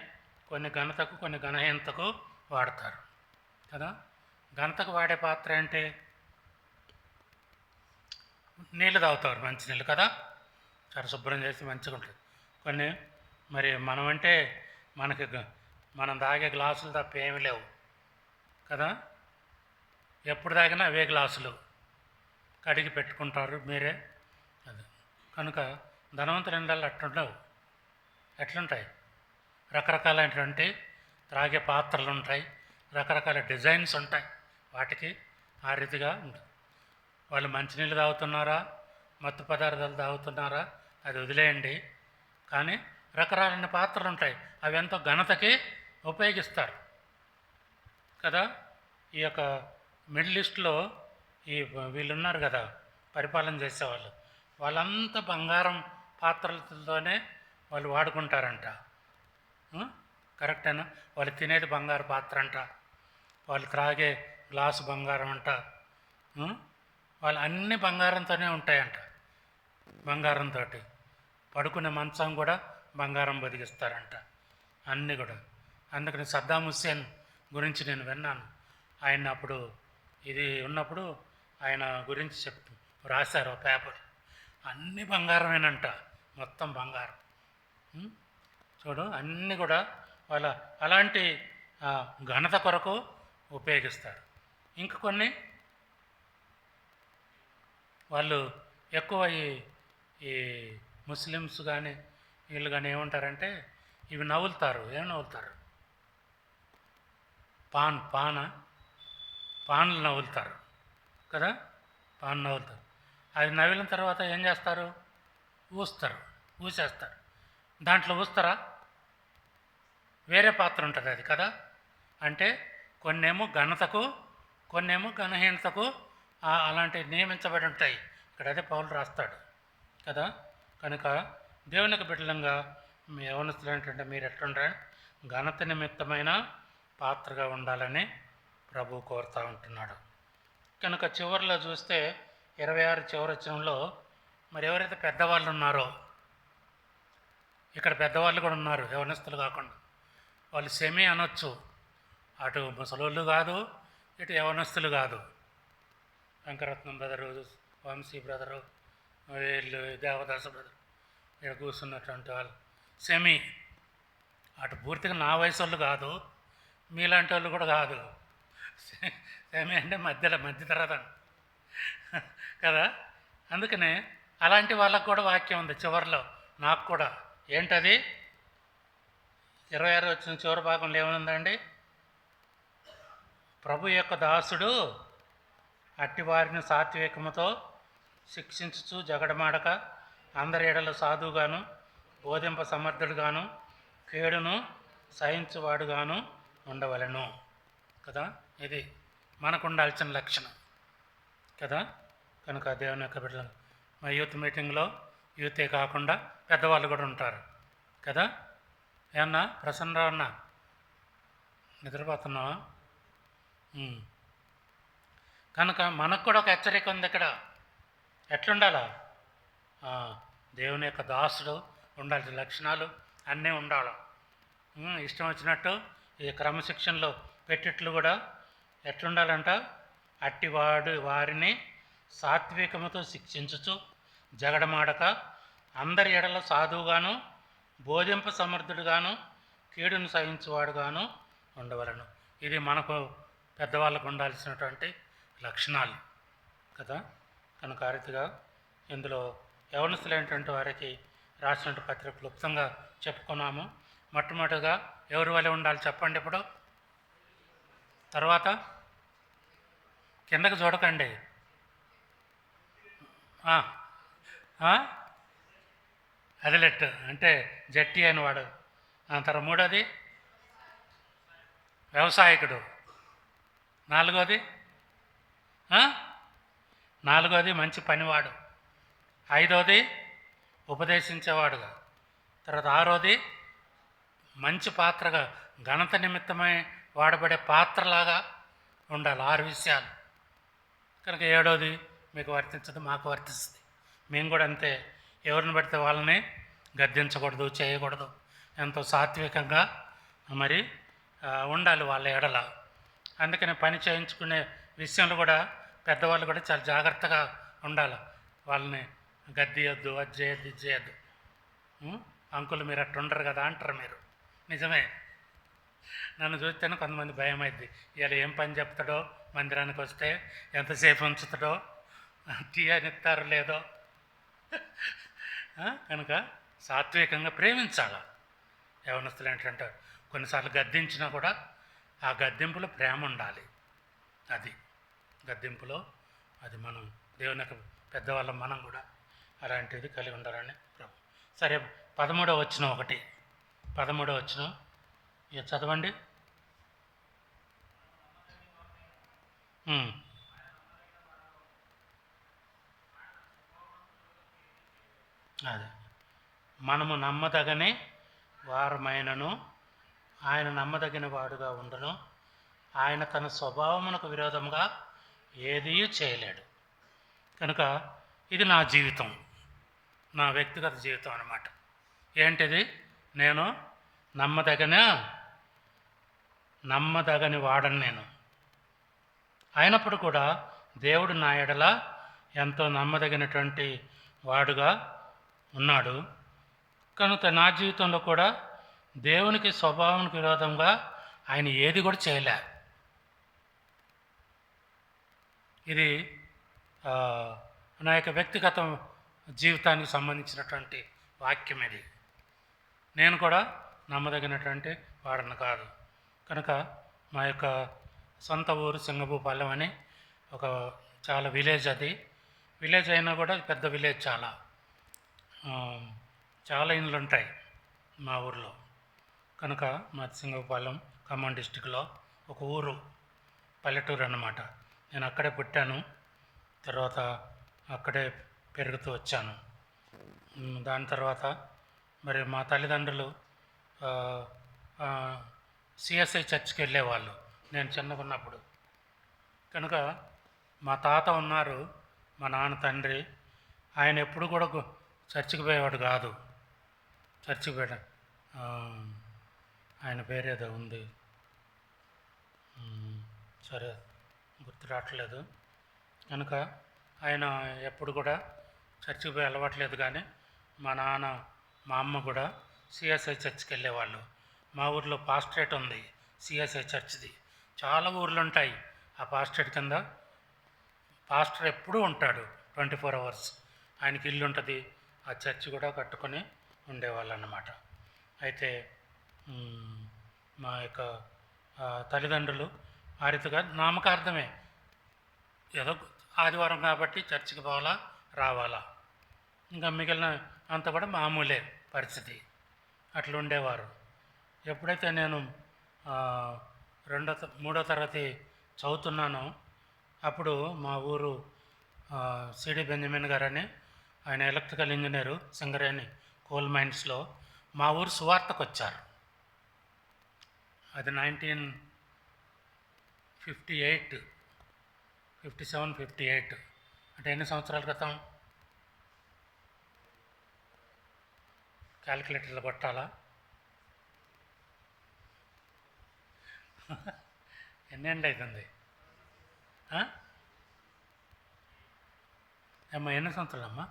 కొన్ని ఘనతకు కొన్ని ఘనహీనతకు వాడతారు కదా. ఘనతకు వాడే పాత్ర అంటే నీళ్ళు తాగుతారు, మంచినీళ్ళు కదా, చాలా శుభ్రం చేసి మంచిగా ఉంటుంది. కొన్ని మరి మనమంటే మనం తాగే గ్లాసులు తప్ప ఏమీ లేవు కదా, ఎప్పుడు తాగినా అవే గ్లాసులు కడిగి పెట్టుకుంటారు మీరే. అది కనుక ధనవంతుల ఇళ్ళల్లో అట్లుండవు. ఎట్లుంటాయి, రకరకాలైనటువంటి త్రాగే పాత్రలు ఉంటాయి, రకరకాల డిజైన్స్ ఉంటాయి, వాటికి ఆ రీతిగా ఉంటుంది. వాళ్ళు మంచినీళ్ళు తాగుతున్నారా, మత్తు పదార్థాలు తాగుతున్నారా, అది వదిలేయండి. కానీ రకరకాలైన పాత్రలు ఉంటాయి, అవి ఎంతో ఘనతకి ఉపయోగిస్తారు కదా. ఈ యొక్క మిడిల్ ఈస్ట్లో వీళ్ళు ఉన్నారు కదా, పరిపాలన చేసేవాళ్ళు, వాళ్ళంతా బంగారం పాత్రలతోనే వాళ్ళు వాడుకుంటారంట. కరెక్టేనా? వాళ్ళు తినేది బంగారు పాత్ర అంట, వాళ్ళు త్రాగే గ్లాసు బంగారం అంట, వాళ్ళు అన్ని బంగారంతోనే ఉంటాయంట. బంగారంతో పడుకునే మంచం కూడా బంగారం బతికిస్తారంట, అన్నీ కూడా. అందుకని సద్దాం హుస్సేన్ గురించి నేను విన్నాను. ఆయన అప్పుడు ఇది ఉన్నప్పుడు ఆయన గురించి రాశారు పేపర్, అన్ని బంగారమేనంట, మొత్తం బంగారం. చూడు, అన్నీ కూడా వాళ్ళ అలాంటి ఘనత కొరకు ఉపయోగిస్తారు. ఇంక కొన్ని వాళ్ళు ఎక్కువ ఈ ముస్లిమ్స్ కానీ వీళ్ళు కానీ ఏమంటారంటే, ఇవి నవ్వులుతారు. ఏం నవ్వులుతారు? పాన్లు నవ్వులుతారు కదా, పాన్ నవ్వులుతారు. అది నవ్విన తర్వాత ఏం చేస్తారు? ఊసేస్తారు. దాంట్లో ఊస్తారా? వేరే పాత్ర ఉంటుంది అది కదా. అంటే కొన్నేమో ఘనతకు, కొన్నేమో ఘనహీనతకు అలాంటివి నియమించబడి ఉంటాయి. ఇక్కడ అదే పౌలు రాస్తాడు కదా. కనుక దేవునికి బిడ్డలంగా మీ యవనస్తులు ఏంటంటే, మీరు ఎట్లుంటారు? ఘనత నిమిత్తమైన పాత్రగా ఉండాలని ప్రభు కోరుతూ ఉంటున్నాడు. కనుక చివరిలో చూస్తే 26 చివరి వచనంలో మరి ఎవరైతే పెద్దవాళ్ళు ఉన్నారో, ఇక్కడ పెద్దవాళ్ళు కూడా ఉన్నారు యవనస్తులు కాకుండా, వాళ్ళు సెమీ అనొచ్చు. అటు ముసలోళ్ళు కాదు, ఇటు యవనస్తులు కాదు. వెంకరత్నం బ్రదరు, వంశీ బ్రదరు, వీళ్ళు దేవదాస బ్రదరు, ఇక్కడ కూర్చున్నటువంటి వాళ్ళు సెమీ. అటు పూర్తిగా నా వయసు వాళ్ళు కాదు, మీలాంటి వాళ్ళు కూడా కాదు. సెమీ అంటే మధ్య తరగతి కదా. అందుకనే అలాంటి వాళ్ళకు కూడా వాక్యం ఉంది చివరిలో. నాకు కూడా ఏంటది? 26 వచ్చిన చివరి భాగంలో ఏమనుందండి? ప్రభు యొక్క దాసుడు అట్టివారిని సాత్వికముతో శిక్షించుచు జగడమాడక అందరి ఎడల సాధువుగాను బోధింప సమర్థుడుగాను కేడును సహించువాడుగాను ఉండవలెను కదా. ఇది మనకు ఉండాల్సిన లక్షణం కదా. కనుక దేవుని యొక్క బిడ్డలు, మా యూత్ మీటింగ్లో యూతే కాకుండా పెద్దవాళ్ళు కూడా ఉంటారు కదా. ఏమన్నా ప్రసన్నరావు అన్నా, నిద్రపోతున్నావా? కనుక మనకు కూడా ఒక హెచ్చరిక ఉంది ఇక్కడ. ఎట్లుండాలా? దేవుని యొక్క దాసుడు ఉండాల్సిన లక్షణాలు అన్నీ ఉండాలి. ఇష్టం వచ్చినట్టు ఈ క్రమశిక్షణలో పెట్టిట్లు కూడా ఎట్లుండాలంట? వారిని సాత్వికముతో శిక్షించుచు జగడమాడక అందరి ఎడల సాధువుగాను బోధింప సమర్థుడుగాను కీడును సహించువాడుగాను ఉండవలను. ఇది మనకు పెద్దవాళ్ళకు ఉండాల్సినటువంటి లక్షణాలు కదా. కనుక ఆ రీతిగా ఇందులో యవనస్తులైనటువంటి వారికి రాసినటువంటి పత్రిక క్లుప్తంగా చెప్పుకున్నాము. మొట్టమొదటిగా ఎవరి వలె ఉండాలి చెప్పండి ఇప్పుడు. తర్వాత కిందకు చూడకండి. అథ్లెట్ అంటే జట్టి అని వాడు. తర్వాత మూడోది వ్యవసాయకుడు. నాలుగోది మంచి పనివాడు. ఐదోది ఉపదేశించేవాడుగా. తర్వాత ఆరోది మంచి పాత్రగా, ఘనత నిమిత్తమై వాడబడే పాత్రలాగా ఉండాలి. 6 విషయాలు. కనుక ఏడోది మీకు వర్తించదు, మాకు వర్తిస్తుంది. మేము కూడా అంతే. ఎవరిని పడితే వాళ్ళని గద్దించకూడదు, చేయకూడదు. ఎంతో సాత్వికంగా మరి ఉండాలి వాళ్ళ ఎడల. అందుకని పని చేయించుకునే విషయంలో కూడా పెద్దవాళ్ళు కూడా చాలా జాగ్రత్తగా ఉండాలి. వాళ్ళని గద్దియొద్దు, అది చేయొద్దు, ఇది చేయొద్దు. అంకులు మీరు అట్లా ఉండరు కదా అంటారు మీరు. నిజమే. నన్ను చూస్తేనే కొంతమంది భయం అయింది. ఇలా ఏం పని చెప్తాడో, మందిరానికి వస్తే ఎంతసేపు ఉంచుతాడో, టీ అని ఇస్తారో లేదో. కనుక సాత్వికంగా ప్రేమించాలి. యవనస్తులు ఏంటంటే కొన్నిసార్లు గద్దించినా కూడా ఆ గద్దింపులో ప్రేమ ఉండాలి. అది గద్దింపులో అది మనం దేవుని యొక్క పెద్దవాళ్ళం మనం కూడా అలాంటిది కలిగి ఉండాలని ప్రభు. సరే 13వ వచనం ఒకటి, 13వ వచనం ఇక చదవండి. అదే మనము నమ్మదగనే వారమైనను ఆయన నమ్మదగిన వాడుగా ఉండను, ఆయన తన స్వభావమునకు విరోధంగా ఏదీ చేయలేడు. కనుక ఇది నా జీవితం, నా వ్యక్తిగత జీవితం అన్నమాట. ఏంటిది? నేను నమ్మదగని వాడను నేను. అయినప్పుడు కూడా దేవుడు నా ఎడల ఎంతో నమ్మదగినటువంటి వాడుగా ఉన్నాడు. కనుక నా జీవితంలో కూడా దేవునికి స్వభావానికి విరోధంగా ఆయన ఏది కూడా చేయలే. ఇది నా యొక్క వ్యక్తిగత జీవితానికి సంబంధించినటువంటి వాక్యం. ఇది నేను కూడా నమ్మదగినటువంటి వాడను కాదు. కనుక మా యొక్క సొంత ఊరు సింగభూపాలెం అని ఒక చాలా విలేజ్. అది విలేజ్ అయినా కూడా పెద్ద విలేజ్, చాలా ఇండ్లు ఉంటాయి మా ఊర్లో. కనుక మా సింగభూపాలెం ఖమ్మం డిస్టిక్లో ఒక ఊరు, పల్లెటూరు అన్నమాట. నేను అక్కడే పుట్టాను, తర్వాత అక్కడే పెరుగుతూ వచ్చాను. దాని తర్వాత మరి మా తల్లిదండ్రులు సిఎస్ఐ చర్చ్కి వెళ్ళేవాళ్ళు నేను చిన్నగా ఉన్నప్పుడు. కనుక మా తాత ఉన్నారు, మా నాన్న తండ్రి, ఆయన ఎప్పుడు కూడా చర్చికి పోయేవాడు కాదు. చర్చికి పోయాడు, ఆయన పేరేదో ఉంది, సరే గుర్తు రావట్లేదు. కనుక ఆయన ఎప్పుడు కూడా చర్చికి పోయి అలవాట్లేదు. కానీ మా నాన్న మా అమ్మ కూడా సిఎస్ఐ చర్చ్కి వెళ్ళేవాళ్ళు. మా ఊర్లో పాస్టరేట్ ఉంది సిఎస్ఐ చర్చ్ది. చాలా ఊర్లు ఉంటాయి. ఆ పాస్టరేట్ కింద పాస్టర్ ఎప్పుడూ ఉంటాడు 24 hours. ఆయనకి ఇల్లు ఉంటుంది, ఆ చర్చ్ కూడా కట్టుకొని ఉండేవాళ్ళు అన్నమాట. అయితే మా యొక్క తల్లిదండ్రులు ఆ రీతిగా నామకార్థమే, ఏదో ఆదివారం కాబట్టి చర్చికి పోవాలా రావాలా, ఇంకా మిగిలిన అంతా కూడా మామూలే పరిస్థితి. అట్లా ఉండేవారు. ఎప్పుడైతే నేను 3వ తరగతి చదువుతున్నానో అప్పుడు మా ఊరు సిడి బెంజమిన్ గారని, ఆయన ఎలక్ట్రికల్ ఇంజనీరు, సింగరేణి కోల్ మైన్స్లో మా ఊరు సువార్తకు వచ్చారు. అది 1958, 57, 58 అంటే ఎన్ని సంవత్సరాల క్రితం? క్యాలిక్యులేటర్లు కొట్టాలా? ఎన్నేళ్ళు అవుతుంది అమ్మా? ఎన్ని సంవత్సరాలు అమ్మా?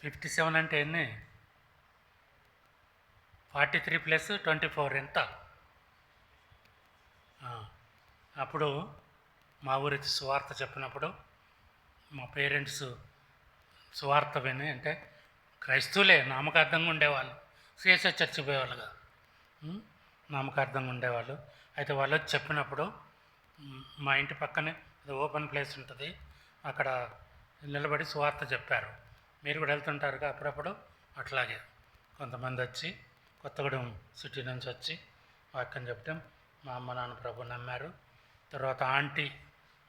57 అంటే ఎన్ని? 43 + 24 ఎంత? అప్పుడు మా ఊరికి సువార్త చెప్పినప్పుడు మా పేరెంట్స్ సువార్త విని, అంటే క్రైస్తవులే, నామకార్థంగా ఉండేవాళ్ళు, సిఎస్ఐ చర్చి పోయేవాళ్ళుగా, నామకార్థంగా ఉండేవాళ్ళు. అయితే వాళ్ళు వచ్చి చెప్పినప్పుడు మా ఇంటి పక్కనే అది ఓపెన్ ప్లేస్ ఉంటుంది, అక్కడ నిలబడి సువార్త చెప్పారు. మీరు కూడా వెళ్తుంటారుగా అప్పుడప్పుడు. అట్లాగే కొంతమంది వచ్చి కొత్తగూడెం సిటీ నుంచి వచ్చి వాక్యం చెప్పడం, మా అమ్మ నాన్న ప్రభు నమ్మారు. తర్వాత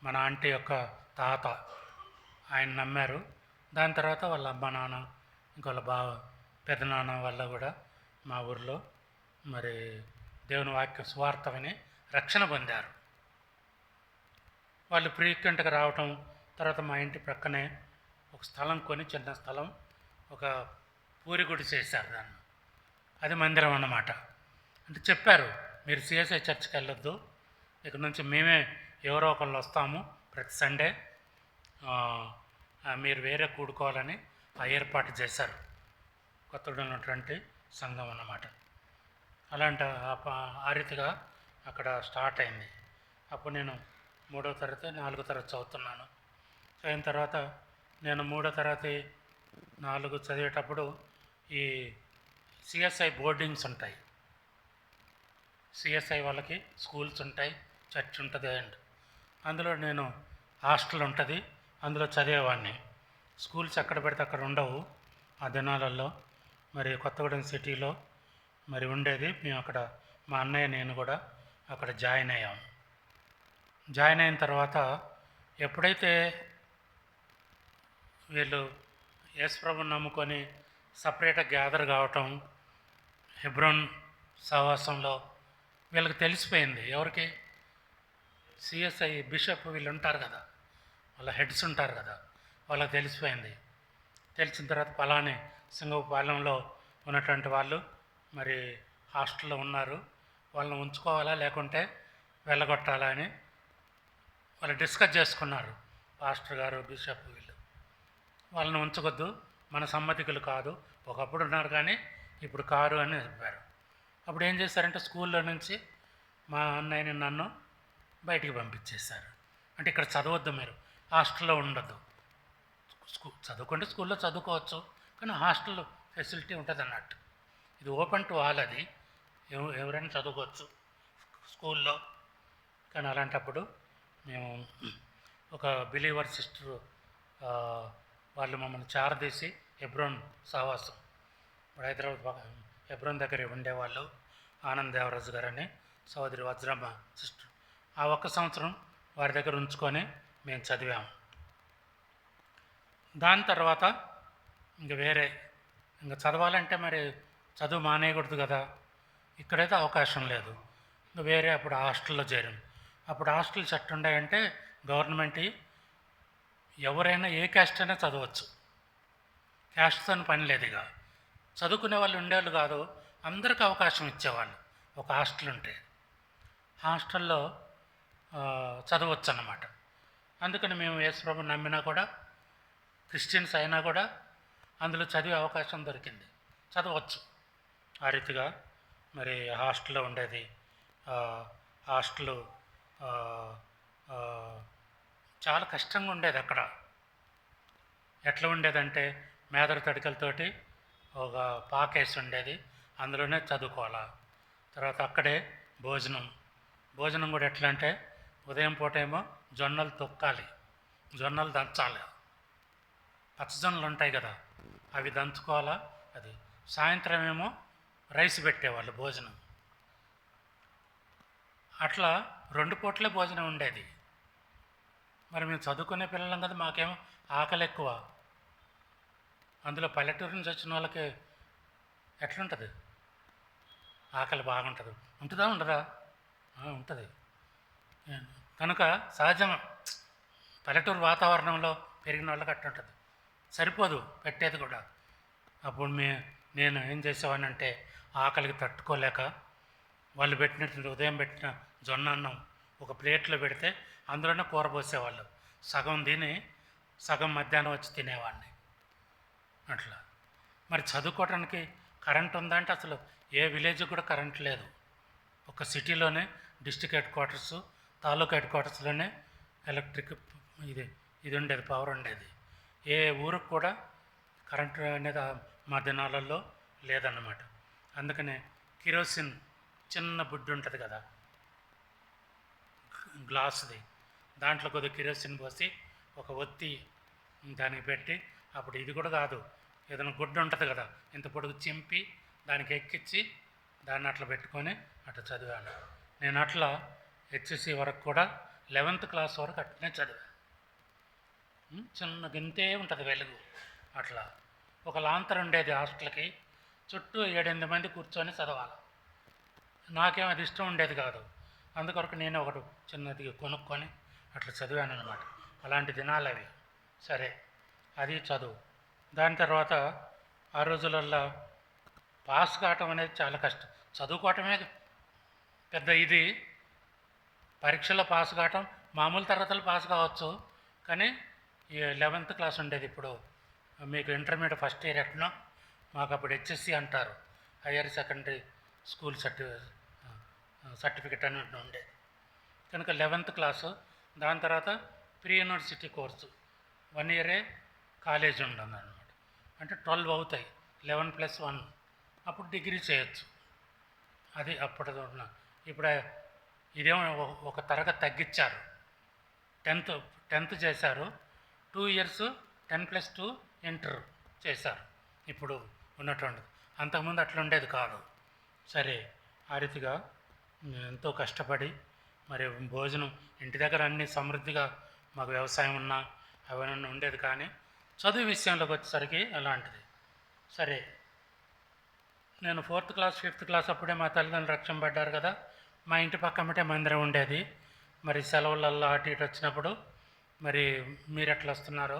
మన ఆంటీ యొక్క తాత ఆయన నమ్మారు. దాని తర్వాత వాళ్ళ అమ్మ నాన్న, ఇంకోళ్ళ పెద్దనాన్న వల్ల కూడా మా ఊరిలో మరి దేవుని వాక్యం సువార్త విని రక్షణ పొందారు. వాళ్ళు ఫ్రీక్వెంట్గా రావటం. తర్వాత మా ఇంటి ప్రక్కనే ఒక స్థలం కొని, చిన్న స్థలం, ఒక పూరి గుడి చేశారు దాన్ని. అది మందిరం అన్నమాట. అంటే చెప్పారు, మీరు సిఎస్ఐ చర్చ్కి వెళ్ళొద్దు, ఇక్కడ నుంచి మేమే ఎవరో ఒకళ్ళు వస్తాము ప్రతి సండే, మీరు వేరే కూడుకోవాలని ఆ ఏర్పాటు చేశారు. కొత్తగా ఉన్నటువంటి సంఘం అన్నమాట. అలాంటి ఆ రీతిగా అక్కడ స్టార్ట్ అయింది. అప్పుడు నేను 3వ తరగతి 4వ తరగతి చదువుతున్నాను. అయిన తర్వాత నేను 3వ తరగతి 4 చదివేటప్పుడు ఈ సిఎస్ఐ బోర్డింగ్స్ ఉంటాయి. సిఎస్ఐ వాళ్ళకి స్కూల్స్ ఉంటాయి, చర్చ్ ఉంటుంది, అండ్ అందులో నేను హాస్టల్ ఉంటుంది, అందులో చదివేవాడిని. స్కూల్స్ ఎక్కడ పెడితే అక్కడ ఉండవు ఆ దినాలలో. మరి కొత్తగూడెం సిటీలో మరి ఉండేది. మేము అక్కడ మా అన్నయ్య నేను కూడా అక్కడ జాయిన్ అయ్యాము. జాయిన్ అయిన తర్వాత ఎప్పుడైతే వీళ్ళు యేసుప్రభుని నమ్ముకొని సపరేట్గా గ్యాదర్ కావటం, హెబ్రోన్ సహవాసంలో వీళ్ళకి తెలిసిపోయింది. ఎవరికి? సిఎస్ఐ బిషప్ వీళ్ళు ఉంటారు కదా, వాళ్ళ హెడ్స్ ఉంటారు కదా, వాళ్ళకి తెలిసిపోయింది. తెలిసిన తర్వాత పలాని సింగపాలెంలో ఉన్నటువంటి వాళ్ళు మరి హాస్టల్లో ఉన్నారు, వాళ్ళని ఉంచుకోవాలా లేకుంటే వెళ్ళగొట్టాలా అని వాళ్ళు డిస్కస్ చేసుకున్నారు. పాస్టర్ గారు, బిషప్ వీళ్ళు వాళ్ళని ఉంచకొద్దు, మన సమ్మతికులు కాదు, ఒకప్పుడు ఉన్నారు కానీ ఇప్పుడు కారు అని చెప్పారు. అప్పుడు ఏం చేశారంటే స్కూల్లో నుంచి మా అన్నయ్యని నన్ను బయటికి పంపించేశారు. అంటే ఇక్కడ చదవద్దు, మీరు హాస్టల్లో ఉండద్దు, చదువుకుంటే స్కూల్లో చదువుకోవచ్చు కానీ హాస్టల్ ఫెసిలిటీ ఉంటుంది అన్నట్టు. ఇది ఓపెన్ టు ఆల్, అది ఎవరైనా చదువుకోవచ్చు స్కూల్లో. కానీ అలాంటప్పుడు మేము ఒక బిలీవర్ సిస్టర్ వాళ్ళు మమ్మల్ని చారదీసి హెబ్రోన్ సహవాసం, హైదరాబాద్ హెబ్రోన్ దగ్గర ఉండేవాళ్ళు, ఆనంద్ దేవరాజు గారని సోదరి వజ్రమ్మ సిస్టర్, ఆ ఒక్క సంవత్సరం వారి దగ్గర ఉంచుకొని మేము చదివాము. దాని తర్వాత ఇంక వేరే ఇంకా చదవాలంటే మరి చదువు మానేయకూడదు కదా, ఇక్కడైతే అవకాశం లేదు. ఇంకా వేరే అప్పుడు హాస్టల్లో చేరాం. అప్పుడు హాస్టల్స్ ఎట్టుండాయంటే గవర్నమెంట్ ఎవరైనా ఏ క్యాస్ట్ అయినా చదవచ్చు, క్యాస్ట్తో పని లేదు. ఇక చదువుకునే వాళ్ళు ఉండేవాళ్ళు కాదు, అందరికీ అవకాశం ఇచ్చేవాళ్ళు. ఒక హాస్టల్ ఉంటే హాస్టల్లో చదవచ్చు అన్నమాట. అందుకని మేము యేసుప్రభుని నమ్మినా కూడా, క్రిస్టియన్స్ అయినా కూడా అందులో చదివే అవకాశం దొరికింది, చదవచ్చు. ఆ రీతిగా మరి హాస్టల్లో ఉండేది. హాస్టల్ చాలా కష్టంగా ఉండేది. అక్కడ ఎట్లా ఉండేదంటే మేదర తడికలతోటి ఒక పాకేసి ఉండేది, అందులోనే చదువుకోవాలా. తర్వాత అక్కడే భోజనం కూడా ఎట్లా అంటే ఉదయం పూట ఏమో జొన్నలు తొక్కాలి, జొన్నలు దంచాలి, పచ్చజొన్నలు ఉంటాయి కదా అవి దంచుకోవాలా. అది సాయంత్రం ఏమో రైస్ పెట్టేవాళ్ళు భోజనం. అట్లా 2 పూటలే భోజనం ఉండేది. మరి మేము చదువుకునే పిల్లలం కదా, మాకేమో ఆకలి ఎక్కువ. అందులో పల్లెటూరు నుంచి వచ్చిన వాళ్ళకి ఎట్లుంటుంది, ఆకలి బాగుంటుంది. ఉంటుందా ఉండదా? ఉంటుంది. కనుక సహజం, పల్లెటూరు వాతావరణంలో పెరిగిన వాళ్ళకి అట్లుంటుంది, సరిపోదు పెట్టేది కూడా. అప్పుడు నేను ఏం చేసేవాడిని అంటే ఆకలికి తట్టుకోలేక వాళ్ళు పెట్టినట్టు ఉదయం పెట్టిన జొన్న అన్నం ఒక ప్లేట్లో పెడితే అందులోనే కూర పోసేవాళ్ళు, సగం తిని సగం మధ్యాహ్నం వచ్చి తినేవాడిని. అట్లా మరి చదువుకోవడానికి కరెంట్ ఉందంటే అసలు ఏ విలేజ్ కూడా కరెంట్ లేదు. ఒక సిటీలోనే డిస్ట్రిక్ట్ హెడ్ క్వార్టర్స్, తాలూకా హెడ్ క్వార్టర్స్లోనే ఎలక్ట్రిక్ ఇది ఉండేది, పవర్ ఉండేది. ఏ ఊరికి కూడా కరెంటు అనేది మా దినాలలో లేదన్నమాట. అందుకనే కిరోసిన్ చిన్న బుడ్డి ఉంటుంది కదా గ్లాసుది, దాంట్లో కొద్దిగా కిరోసిన్ పోసి ఒక ఒత్తి దానికి పెట్టి, అప్పుడు ఇది కూడా కాదు, ఏదైనా గుడ్డ ఉంటుంది కదా ఇంత పొడుగు చింపి దానికి ఎక్కించి దాన్ని అట్లా పెట్టుకొని అట్లా చదివాను. నేను అట్లా హెచ్ఎస్సి వరకు కూడా 11th క్లాస్ వరకు అట్లనే చదివాను. చిన్న గింతే ఉంటుంది వెలుగు. అట్లా ఒక లాంతర్ ఉండేది హాస్టల్కి, చుట్టూ 7-8 మంది కూర్చొని చదవాలి. నాకేం అది ఇష్టం ఉండేది కాదు, అందుకొరకు నేను ఒకటి చిన్నది కొనుక్కొని అట్లా చదివాను అనమాట. అలాంటి దినాలు అవి. సరే, అది చదువు. దాని తర్వాత ఆ రోజులల్లో పాస్ కావటం అనేది చాలా కష్టం. చదువుకోవటమే పెద్ద ఇది, పరీక్షలో పాస్ కావటం మామూలు తరగతులు పాస్ కావచ్చు, కానీ ఈ 11th క్లాస్ ఉండేది. ఇప్పుడు మీకు ఇంటర్మీడియట్ ఫస్ట్ ఇయర్ ఎట్నో మాకు అప్పుడు హెచ్ఎస్సి అంటారు, హయ్యర్ సెకండరీ స్కూల్ సర్టిఫికెట్ అని ఉండేది. కనుక 11th క్లాసు, దాని తర్వాత ప్రీ యూనివర్సిటీ కోర్సు 1 ఇయరే కాలేజ్ ఉండదు అనమాట. అంటే 12 అవుతాయి, 11+1, అప్పుడు డిగ్రీ చేయొచ్చు. అది అప్పుడు ఉన్న. ఇప్పుడు ఇదేమో ఒక తరగతి తగ్గించారు, 10th చేశారు, 2 ఇయర్స్ 10+2 ఇంటర్ చేశారు ఇప్పుడు ఉన్నటువంటి. అంతకుముందు అట్లా ఉండేది కాదు. సరే, ఆ రీతిగా ఎంతో కష్టపడి మరి భోజనం ఇంటి దగ్గర అన్ని సమృద్ధిగా మాకు వ్యవసాయం ఉన్నా అవన్నీ ఉండేది, కానీ చదువు విషయంలోకి వచ్చేసరికి అలాంటిది. సరే, నేను 4th క్లాస్ 5th క్లాస్ అప్పుడే మా తల్లిదండ్రులు రక్షణ పడ్డారు కదా. మా ఇంటి పక్కమటే మందిరం ఉండేది. మరి సెలవులల్లో అటు ఇటు వచ్చినప్పుడు మరి మీరు ఎట్లా వస్తున్నారో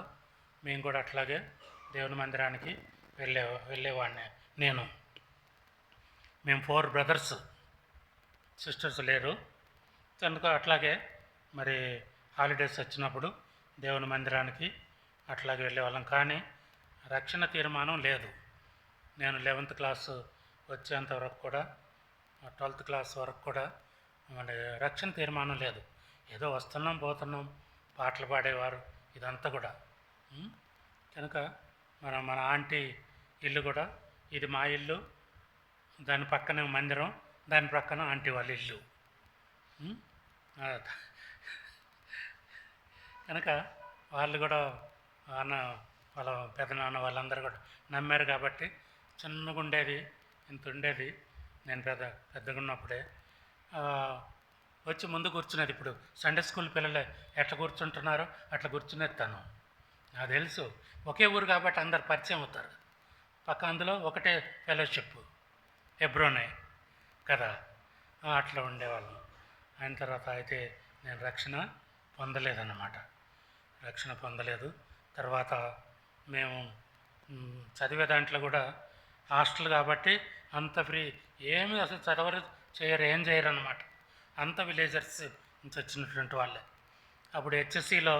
మేము కూడా అట్లాగే దేవుని మందిరానికి వెళ్ళేవాడిని నేను. మేము 4 బ్రదర్స్, సిస్టర్స్ లేరు కనుక అట్లాగే మరి హాలిడేస్ వచ్చినప్పుడు దేవుని మందిరానికి అట్లాగే వెళ్ళేవాళ్ళం. కానీ రక్షణ తీర్మానం లేదు. నేను 11th క్లాస్ వచ్చేంత వరకు కూడా 12th క్లాస్ వరకు కూడా మరి రక్షణ తీర్మానం లేదు. ఏదో వస్తున్నాం పోతున్నాం, పాటలు పాడేవారు, ఇదంతా కూడా. కనుక మన ఆంటీ ఇల్లు కూడా, ఇది మా ఇల్లు, దాని పక్కనే మందిరం, దాని పక్కన ఆంటీ వాళ్ళ ఇల్లు. కనుక వాళ్ళు కూడా వాళ్ళ పెదనాన్న వాళ్ళందరూ కూడా నమ్మారు కాబట్టి చిన్నగా ఉండేది, ఇంత ఉండేది. నేను పెద్దగా ఉన్నప్పుడే వచ్చి ముందు కూర్చునేది. ఇప్పుడు సండే స్కూల్ పిల్లలు ఎట్లా కూర్చుంటున్నారో అట్లా కూర్చునేది తను. నాకు తెలుసు, ఒకే ఊరు కాబట్టి అందరు పరిచయం అవుతారు. పక్క అందులో ఒకటే ఫెలోషిప్, హెబ్రోనే కదా, అట్లా ఉండేవాళ్ళం. అయిన తర్వాత అయితే నేను రక్షణ పొందలేదన్నమాట. రక్షణ పొందలేదు. తర్వాత మేము చదివే దాంట్లో కూడా హాస్టల్ కాబట్టి అంత ఫ్రీ, ఏమి అసలు చదవరు, చేయరు, ఏం చేయరు అన్నమాట. అంత విలేజర్స్ నుంచి వచ్చినటువంటి వాళ్ళే. అప్పుడు హెచ్ఎస్సిలో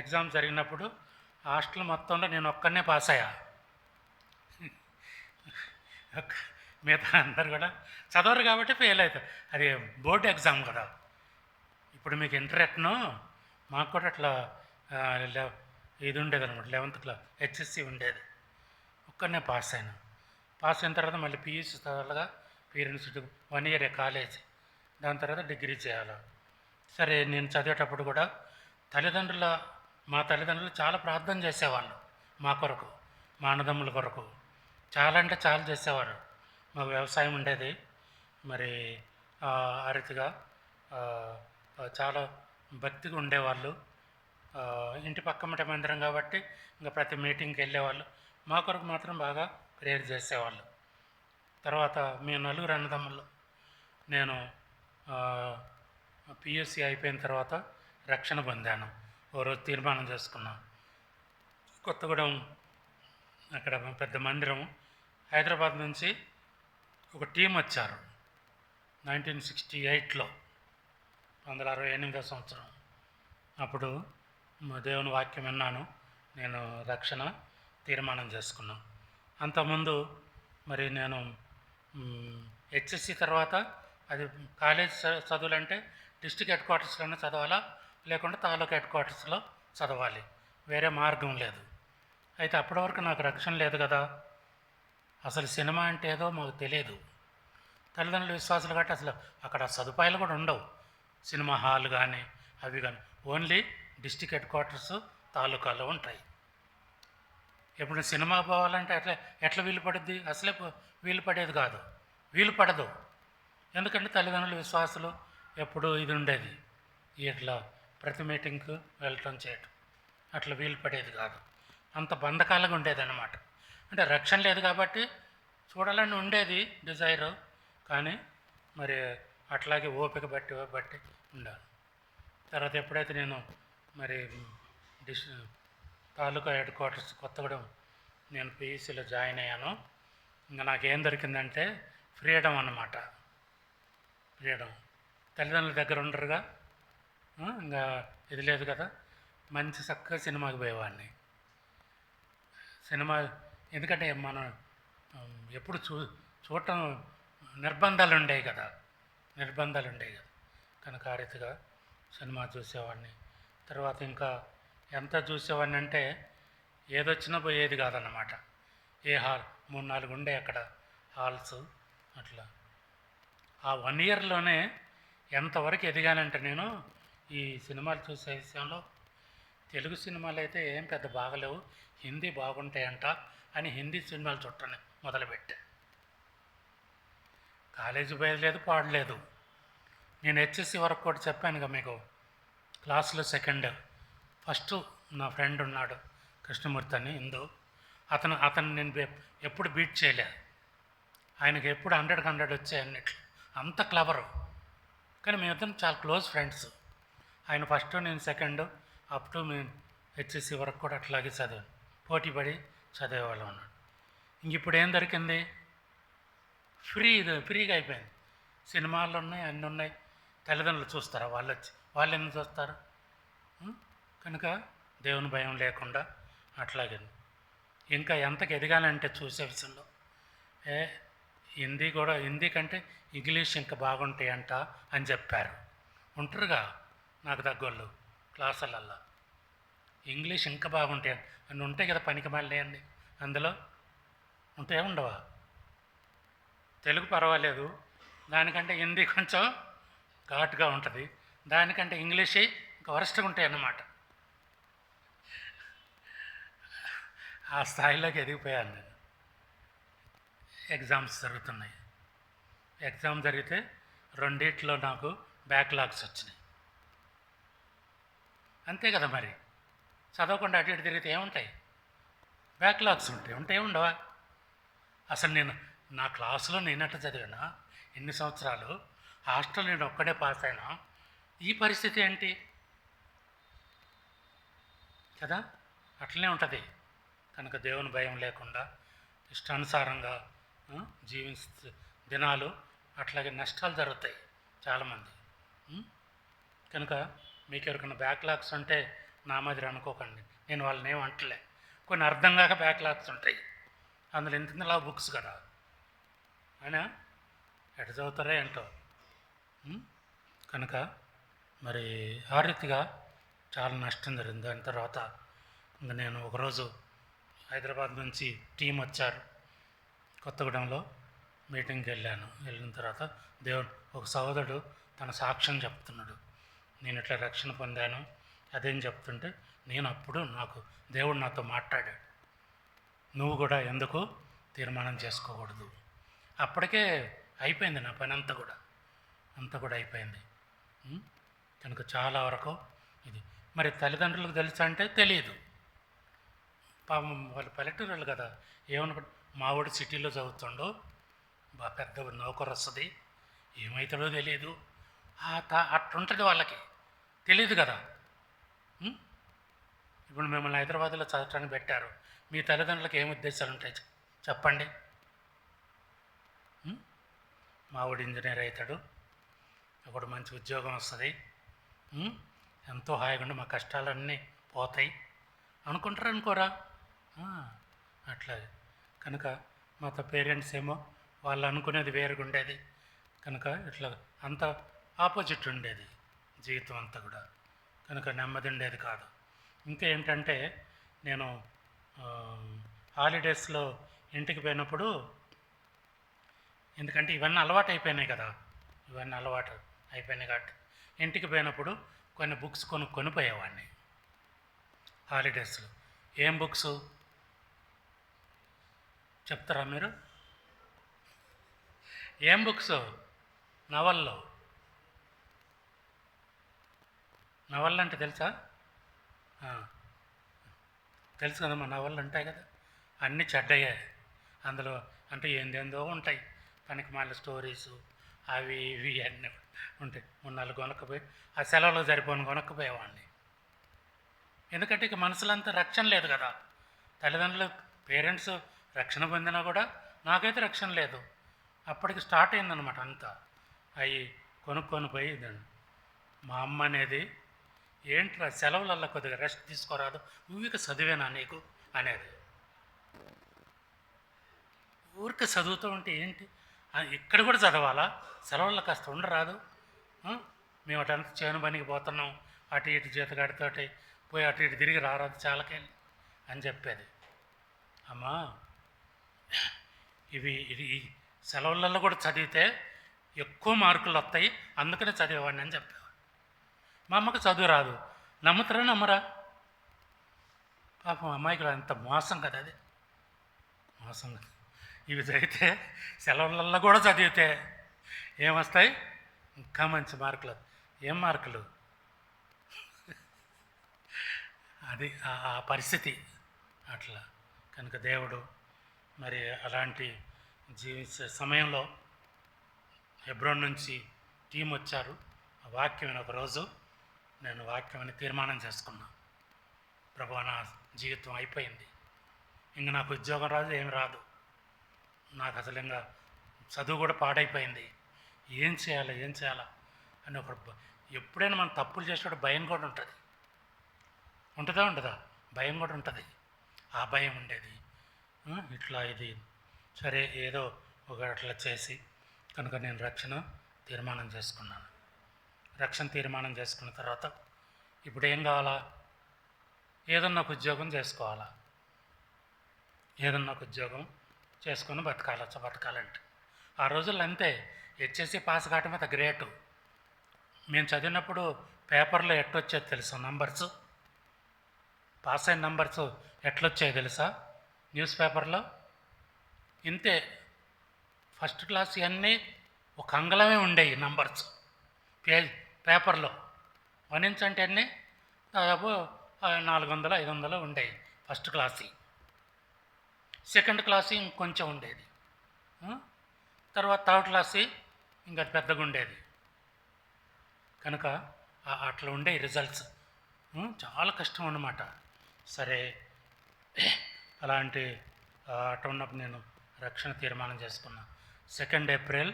ఎగ్జామ్ జరిగినప్పుడు హాస్టల్ మొత్తంలో నేను ఒక్కనే పాస్ అయ్యా. మిగతా అందరు కూడా చదవరు కాబట్టి ఫెయిల్ అవుతారు. అది బోర్డు ఎగ్జామ్ కదా. ఇప్పుడు మీకు ఇంటర్ ఎట్నో మాకు కూడా అట్లా ఇది ఉండేది అనమాట. 11th క్లాస్ హెచ్ఎస్సి ఉండేది. ఒక్కనే పాస్ అయినా. పాస్ అయిన తర్వాత మళ్ళీ పియూసీ చదవాలిగా, పేరెంట్స్ 1 ఇయర్ కాలేజ్, దాని తర్వాత డిగ్రీ చేయాలి. సరే, నేను చదివేటప్పుడు కూడా మా తల్లిదండ్రులు చాలా ప్రార్థన చేసేవాళ్ళు మా కొరకు, మా అన్నదమ్ముల కొరకు. చాలా అంటే చాలా చేసేవారు. మాకు వ్యవసాయం ఉండేది. మరి ఆ రీతిగా చాలా భక్తిగా ఉండేవాళ్ళు. ఇంటి పక్కమట మందిరం కాబట్టి ఇంకా ప్రతి మీటింగ్కి వెళ్ళేవాళ్ళు. మా కొరకు మాత్రం బాగా ప్రేయర్ చేసేవాళ్ళు. తర్వాత మేము 4 అన్నదమ్ములు. నేను పిఎస్సి అయిపోయిన తర్వాత రక్షణ పొందాను. ఓ రోజు తీర్మానం చేసుకున్నాను. కొత్తగూడెం అక్కడ పెద్ద మందిరం, హైదరాబాద్ నుంచి ఒక టీం వచ్చారు 1968లో, 1968వ సంవత్సరం. అప్పుడు దేవుని వాక్యం విన్నాను. నేను రక్షణ తీర్మానం చేసుకున్నాను. అంతకుముందు మరి నేను హెచ్ఎస్సి తర్వాత అది కాలేజ్ చదువులంటే డిస్ట్రిక్ట్ హెడ్ క్వార్టర్స్లోనే చదవాలా, లేకుంటే తాలూకా హెడ్ క్వార్టర్స్లో చదవాలి, వేరే మార్గం లేదు. అయితే అప్పటి వరకు నాకు రక్షణ లేదు కదా. అసలు సినిమా అంటే ఏదో మాకు తెలియదు. తల్లిదండ్రుల విశ్వాసాలు కాబట్టి అసలు అక్కడ సదుపాయాలు కూడా ఉండవు, సినిమా హాల్ కానీ అవి కానీ. ఓన్లీ డిస్ట్రిక్ట్ హెడ్ క్వార్టర్స్ తాలూకాలో ఉంటాయి. ఎప్పుడు సినిమా పోవాలంటే ఎట్లా వీలు పడుద్ది? అసలే వీలు పడేది కాదు, వీలు పడదు. ఎందుకంటే తల్లిదండ్రుల విశ్వాసాలు ఎప్పుడు ఇది ఉండేది, ఇట్లా ప్రతి మీటింగ్కి వెళ్ళటం చేయటం అట్లా వీలు పడేది కాదు. అంత బంధకాలుగా ఉండేది అన్నమాట. అంటే రక్షణ లేదు కాబట్టి చూడాలని ఉండేది డిజైరు, కానీ మరి అట్లాగే ఓపిక బట్టి ఉండాలి. తర్వాత ఎప్పుడైతే నేను మరి తాలూకా హెడ్ క్వార్టర్స్ కొత్తగూడెం నేను పిఈసీలో జాయిన్ అయ్యాను. ఇంకా నాకేం దొరికిందంటే ఫ్రీడమ్ అన్నమాట. ఫ్రీడమ్, తల్లిదండ్రుల దగ్గర ఉండరుగా, ఇంకా ఇది లేదు కదా. మంచి చక్కగా సినిమాకి పోయేవాడిని. సినిమా ఎందుకంటే మనం ఎప్పుడు చూడటం నిర్బంధాలు ఉండేవి కదా. కనుక ఆ రీతిగా సినిమా చూసేవాడిని. తర్వాత ఇంకా ఎంత చూసేవాడిని అంటే ఏదొచ్చినా పోయేది కాదన్నమాట. ఏ హాల్ 3-4 ఉండే అక్కడ హాల్స్. అట్లా ఆ 1 ఇయర్లోనే ఎంతవరకు ఎదిగానంటే నేను ఈ సినిమాలు చూసే విషయంలో తెలుగు సినిమాలు అయితే ఏం పెద్ద బాగలేవు, హిందీ బాగుంటాయంట అని హిందీ సినిమాలు చుట్టని మొదలుపెట్టా. కాలేజీ పోయలేదు, పాడలేదు. నేను హెచ్ఎస్సి వరకు కూడా చెప్పానుగా మీకు, క్లాసులో సెకండ్. ఫస్ట్ నా ఫ్రెండ్ ఉన్నాడు కృష్ణమూర్తి అని, హిందూ. అతను నేను ఎప్పుడు బీట్ చేయలే. ఆయనకి ఎప్పుడు 100కి 100 వచ్చాయి అన్నిట్లో, అంత క్లవరు. కానీ మేమిద్దరం చాలా క్లోజ్ ఫ్రెండ్స్. ఆయన ఫస్ట్, నేను సెకండ్. అప్ టు మేము హెచ్ఎస్సి వరకు కూడా అట్లాగే చదివాను, పోటీపడి చదివేవాళ్ళం అన్నాడు. ఇంక ఇప్పుడు ఏం దొరికింది, ఫ్రీగా అయిపోయింది. సినిమాలు ఉన్నాయి, అన్నీ ఉన్నాయి. తల్లిదండ్రులు చూస్తారా? వాళ్ళు ఎందుకు చూస్తారు? కనుక దేవుని భయం లేకుండా అట్లాగే. ఇంకా ఎంతకు ఎదగాలంటే చూసే విషయంలో హిందీ కంటే ఇంగ్లీష్ ఇంకా బాగుంటాయంట అని చెప్పారు. ఉంటారుగా నాకు తగ్గోళ్ళు క్లాసులల్లో, ఇంగ్లీష్ ఇంకా బాగుంటాయి అని ఉంటాయి కదా, పనికి మళ్ళీ అండి అందులో ఉంటాయా, ఉండవా? తెలుగు పర్వాలేదు, దానికంటే హిందీ కొంచెం ఘాటుగా ఉంటుంది, దానికంటే ఇంగ్లీష్ ఇంకా వరస్ట్గా ఉంటాయి అన్నమాట. ఆ స్థాయిలోకి ఎదిగిపోయాను నేను. ఎగ్జామ్స్ జరుగుతున్నాయి. ఎగ్జామ్ జరిగితే రెండిట్లో నాకు బ్యాక్లాగ్స్ వచ్చినాయి. అంతే కదా మరి, చదవకుండా అటు ఇటు తిరిగితే ఏముంటాయి? బ్యాక్లాగ్స్ ఉంటాయి ఉండవా? అసలు నేను నా క్లాసులో నేనట్టు చదివానా ఎన్ని సంవత్సరాలు, హాస్టల్ నేను ఒక్కడే పాస్ అయినా, ఈ పరిస్థితి ఏంటి కదా? అట్లనే ఉంటుంది. కనుక దేవుని భయం లేకుండా ఇష్టానుసారంగా జీవించే దినాలు అట్లాగే నష్టాలు జరుగుతాయి చాలామంది. కనుక మీకు ఎవరికైనా బ్యాక్లాగ్స్ ఉంటే నా మాదిరి అనుకోకండి, నేను వాళ్ళని ఏం అంటలే. కొన్ని అర్థం కాక బ్యాక్లాగ్స్ ఉంటాయి, అందులో ఎంతలా బుక్స్ కదా, అయినా ఎటు చదువుతారో ఏంటో. కనుక మరి ఆ రీతిగా చాలా నష్టం జరిగింది. దాని తర్వాత ఇంకా నేను ఒకరోజు హైదరాబాద్ నుంచి టీం వచ్చారు, కొత్తగూడెంలో మీటింగ్కి వెళ్ళిన తర్వాత ఒక సహోదరుడు తన సాక్ష్యం చెప్తున్నాడు. నేను ఇట్లా రక్షణ పొందాను అదేం చెప్తుంటే, నేను అప్పుడు దేవుడు నాతో మాట్లాడాడు, నువ్వు కూడా ఎందుకు తీర్మానం చేసుకోకూడదు. అప్పటికే అయిపోయింది నా పని అంతా కూడా అయిపోయింది. కనుక చాలా వరకు ఇది మరి తల్లిదండ్రులకు తెలుసా అంటే తెలియదు. పాపం వాళ్ళు పల్లెటూరు కదా, ఏమనుకుంటా మావాడు సిటీలో చదువుతుండో, పెద్ద నౌకరు వస్తుంది, ఏమవుతాడో తెలియదు, అట్లుంటుంది వాళ్ళకి, తెలియదు కదా. ఇప్పుడు మిమ్మల్ని హైదరాబాద్లో చదవటానికి పెట్టారు, మీ తల్లిదండ్రులకు ఏం ఉద్దేశాలు ఉంటాయి చెప్పండి? మావాడు ఇంజనీర్ అవుతాడు, ఒకడు మంచి ఉద్యోగం వస్తుంది, ఎంతో హాయిగా ఉండి మా కష్టాలన్నీ పోతాయి అనుకుంటారు అనుకోరా? అట్లాగే. కనుక మా పేరెంట్స్ ఏమో వాళ్ళు అనుకునేది వేరుగా ఉండేది, కనుక ఇట్లా అంత ఆపోజిట్ ఉండేది జీవితం అంతా కూడా. కనుక నెమ్మది ఉండేది కాదు. ఇంకా ఏంటంటే నేను హాలిడేస్లో ఇంటికి పోయినప్పుడు, ఎందుకంటే ఇవన్నీ అలవాటు అయిపోయినాయి కాబట్టి ఇంటికి పోయినప్పుడు కొన్ని బుక్స్ కొనిపోయేవాడిని హాలిడేస్లో. ఏం బుక్స్ చెప్తారా మీరు? ఏం బుక్స్? నవళ్ళు అంటే తెలుసా? తెలుసు కదమ్మా, నవళ్ళు ఉంటాయి కదా, అన్నీ చెడ్డయ్యే అందులో. అంటే ఏందేందో ఉంటాయి, పనికి మళ్ళీ స్టోరీసు అవి ఇవి అన్నీ ఉంటాయి. 3-4 కొనక్కపోయి ఆ సెలవులో సరిపోని కొనక్కపోయేవాడిని. ఎందుకంటే ఇక మనసులంతా రక్షణ లేదు కదా, తల్లిదండ్రులు పేరెంట్స్ రక్షణ పొందినా కూడా నాకైతే రక్షణ లేదు. అప్పటికి స్టార్ట్ అయిందనమాట అంతా. అవి కొనుక్కొని పోయి మా అమ్మ అనేది, ఏంట్రా సెలవులల్లో కొద్దిగా రెస్ట్ తీసుకోరాదు, ఊరిక చదివేనా నీకు అనేది. ఊరిక చదువుతూ ఉంటే ఏంటి, ఇక్కడ కూడా చదవాలా, సెలవుల్లో కాస్త ఉండరాదు, మేము అటంతా చేను పనికి పోతున్నాం, అటు ఇటు జీతగాడితోటి పోయి అటు ఇటు తిరిగి రారాదు చాలకెళ్ళి అని చెప్పేది. అమ్మా ఇవి సెలవులలో కూడా చదివితే ఎక్కువ మార్కులు వస్తాయి, అందుకనే చదివేవాడిని అని చెప్పేవాడు. మా అమ్మకి చదువు రాదు, నమ్ముతారా నమ్మరా? పాపం అమాయకులు అంత మోసం కదా అది, మోసం కదా. ఇవి చదివితే సెలవులల్లో కూడా చదివితే ఏమొస్తాయి? ఇంకా మంచి మార్కులు. ఏం మార్కులు? అది ఆ పరిస్థితి అట్లా. కనుక దేవుడు మరి అలాంటి జీవించే సమయంలో హెబ్రోన్ నుంచి టీం వచ్చారు. ఆ వాక్యం ఒకరోజు నేను వాక్యం అని తీర్మానం చేసుకున్నా. ప్రభు నా జీవితం అయిపోయింది, ఇంక నాకు ఉద్యోగం రాదు, ఏమి రాదు, నాకు అసలు ఇంకా చదువు కూడా పాడైపోయింది, ఏం చేయాలా అని ఒక ఎప్పుడైనా మనం తప్పులు చేసేటప్పుడు భయం కూడా ఉంటుంది. ఉంటుందా? భయం కూడా ఉంటుంది. ఆ భయం ఉండేది. ఇట్లా ఇది సరే ఏదో ఒక అట్లా చేసి కనుక నేను రక్షణ తీర్మానం చేసుకున్నాను. రక్షణ తీర్మానం చేసుకున్న తర్వాత ఇప్పుడు ఏం కావాలా? ఏదన్నా ఒక ఉద్యోగం చేసుకోవాలా, ఏదన్నా ఒక ఉద్యోగం చేసుకొని బతకాలంటే ఆ రోజుల్లో అంతే. హెచ్ఎస్సి పాస్ కావటం అంత గ్రేటు. మేము చదివినప్పుడు పేపర్లో ఎట్టొచ్చేది తెలుసా? నంబర్సు, పాస్ అయిన నంబర్సు ఎట్లొచ్చాయి తెలుసా? న్యూస్ పేపర్లో ఇంతే. ఫస్ట్ క్లాస్ ఇవన్నీ ఒక అంగళమే ఉండేవి నంబర్స్ పేపర్లో. 1 ఇంచ్ అంటే అన్నీ దాదాపు 400-500 ఉండేవి ఫస్ట్ క్లాస్. సెకండ్ క్లాస్ ఇంకొంచెం ఉండేది. తర్వాత థర్డ్ క్లాస్ ఇంకా పెద్దగా ఉండేది. కనుక అట్లా ఉండే రిజల్ట్స్ చాలా కష్టం అన్నమాట. సరే అలాంటి అట్లా ఉన్నప్పుడు నేను రక్షణ తీర్మానం చేసుకున్నా. 2 ఏప్రిల్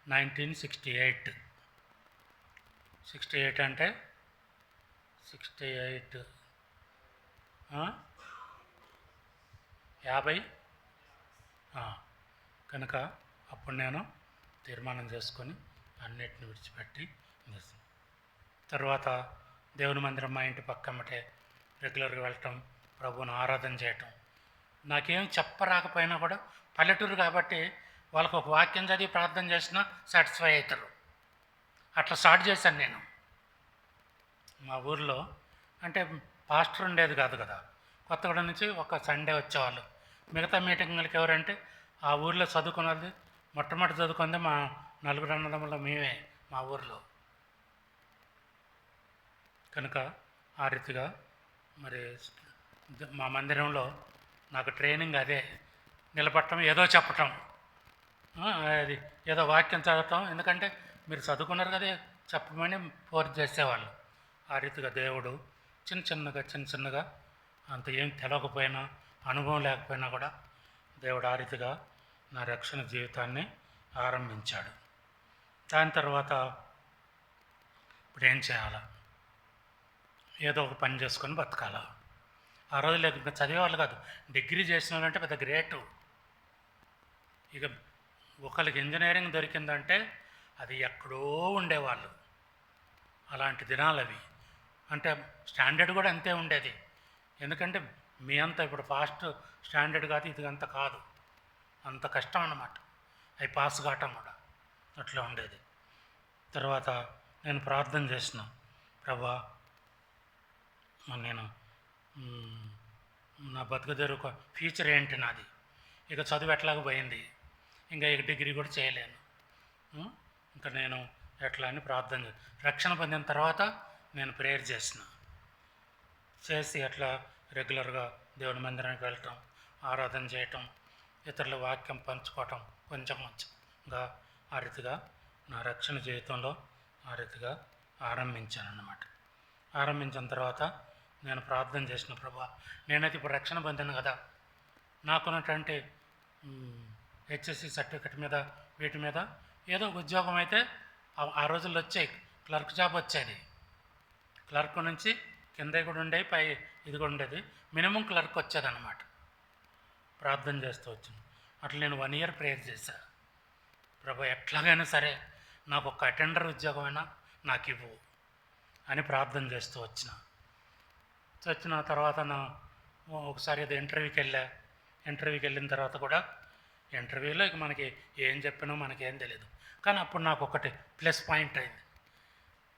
1968. 68 అంటే 68 50. కనుక అప్పుడు నేను తీర్మానం చేసుకొని అన్నిటిని విడిచిపెట్టి తర్వాత దేవుని మందిరం మా ఇంటి పక్కమ్మటే రెగ్యులర్గా వెళ్ళటం, ప్రభువును ఆరాధన చేయటం. నాకేం చెప్పరాకపోయినా కూడా పల్లెటూరు కాబట్టి వాళ్ళకు ఒక వాక్యం చదివి ప్రార్థన చేసినా సాటిస్ఫై అవుతారు. అట్లా స్టార్ట్ చేశాను నేను. మా ఊర్లో అంటే పాస్టర్ ఉండేది కాదు కదా, కొత్తగూడెం నుంచి ఒక సండే వచ్చేవాళ్ళు. మిగతా మీటింగ్లకి ఎవరంటే ఆ ఊర్లో చదువుకున్నది, మొట్టమొదటి చదువుకుంది మా 4 అన్నదమ్ముల మేమే మా ఊర్లో. కనుక ఆ రీతిగా మరి మా మందిరంలో నాకు ట్రైనింగ్ అదే, నిలబడటం, ఏదో చెప్పటం, అది ఏదో వాక్యం చదవటం. ఎందుకంటే మీరు చదువుకున్నారు కదా, చెప్పమని ఫోర్స్ చేసేవాళ్ళు. ఆ రీతిగా దేవుడు చిన్న చిన్నగా అంత ఏం తెలవకపోయినా, అనుభవం లేకపోయినా కూడా దేవుడు ఆ రీతిగా నా రక్షణ జీవితాన్ని ఆరంభించాడు. దాని తర్వాత ఇప్పుడు ఏం చేయాలా? ఏదో ఒక పని చేసుకొని బతకాలా. ఆ రోజుల్లో ఇంకా చదివేవాళ్ళు కాదు, డిగ్రీ చేసిన వాళ్ళంటే పెద్ద గ్రేటు. ఇక ఒకరికి ఇంజనీరింగ్ దొరికిందంటే అది ఎక్కడో ఉండేవాళ్ళు. అలాంటి దినాలు అవి. అంటే స్టాండర్డ్ కూడా అంతే ఉండేది. ఎందుకంటే మీ అంతా ఇప్పుడు ఫాస్ట్ స్టాండర్డ్ కాదు, ఇది అంత కాదు, అంత కష్టం అన్నమాట అవి పాస్ కావటం కూడా. అట్లా ఉండేది. తర్వాత నేను ప్రార్థన చేసిన, ప్రభా నేను నా బతుకుదేరు ఫ్యూచర్ ఏంటి నాది, ఇక చదువు ఎట్లాగ పోయింది, ఇంకా ఇక డిగ్రీ కూడా చేయలేను, ఇంకా నేను ఎట్లా అని ప్రార్థన రక్షణ పొందిన తర్వాత నేను ప్రేయర్ చేసి అట్లా రెగ్యులర్గా దేవుని మందిరానికి వెళ్ళటం, ఆరాధన చేయటం, ఇతరుల వాక్యం పంచుకోవటం కొంచెంగా ఆ రీతిగా నా రక్షణ జీవితంలో ఆ రీతిగా ఆరంభించానన్నమాట. ఆరంభించిన తర్వాత నేను ప్రార్థన చేసిన, ప్రభా నేనైతే ఇప్పుడు రక్షణ పొందాను కదా, నాకున్నటువంటి హెచ్ఎస్సి సర్టిఫికెట్ మీద వీటి మీద ఏదో ఉద్యోగం అయితే ఆ రోజుల్లో వచ్చాయి, క్లర్క్ జాబ్ వచ్చేది. క్లర్క్ నుంచి కింద కూడా ఉండేవి, పై ఇది కూడా ఉండేది, మినిమం క్లర్క్ వచ్చేదన్నమాట. ప్రార్థన చేస్తూ వచ్చింది. అట్లా నేను 1 ఇయర్ ప్రేయర్ చేశా. ప్రభు ఎట్లాగైనా సరే నాకు ఒక అటెండర్ ఉద్యోగమైనా నాకు ఇవ్వు అని ప్రార్థన చేస్తూ వచ్చిన తర్వాత ఒకసారి ఏదో ఇంటర్వ్యూకి వెళ్ళిన తర్వాత కూడా ఇంటర్వ్యూలో ఇక మనకి ఏం చెప్పినా మనకేం తెలియదు. కానీ అప్పుడు నాకు ఒకటి ప్లస్ పాయింట్ అయింది.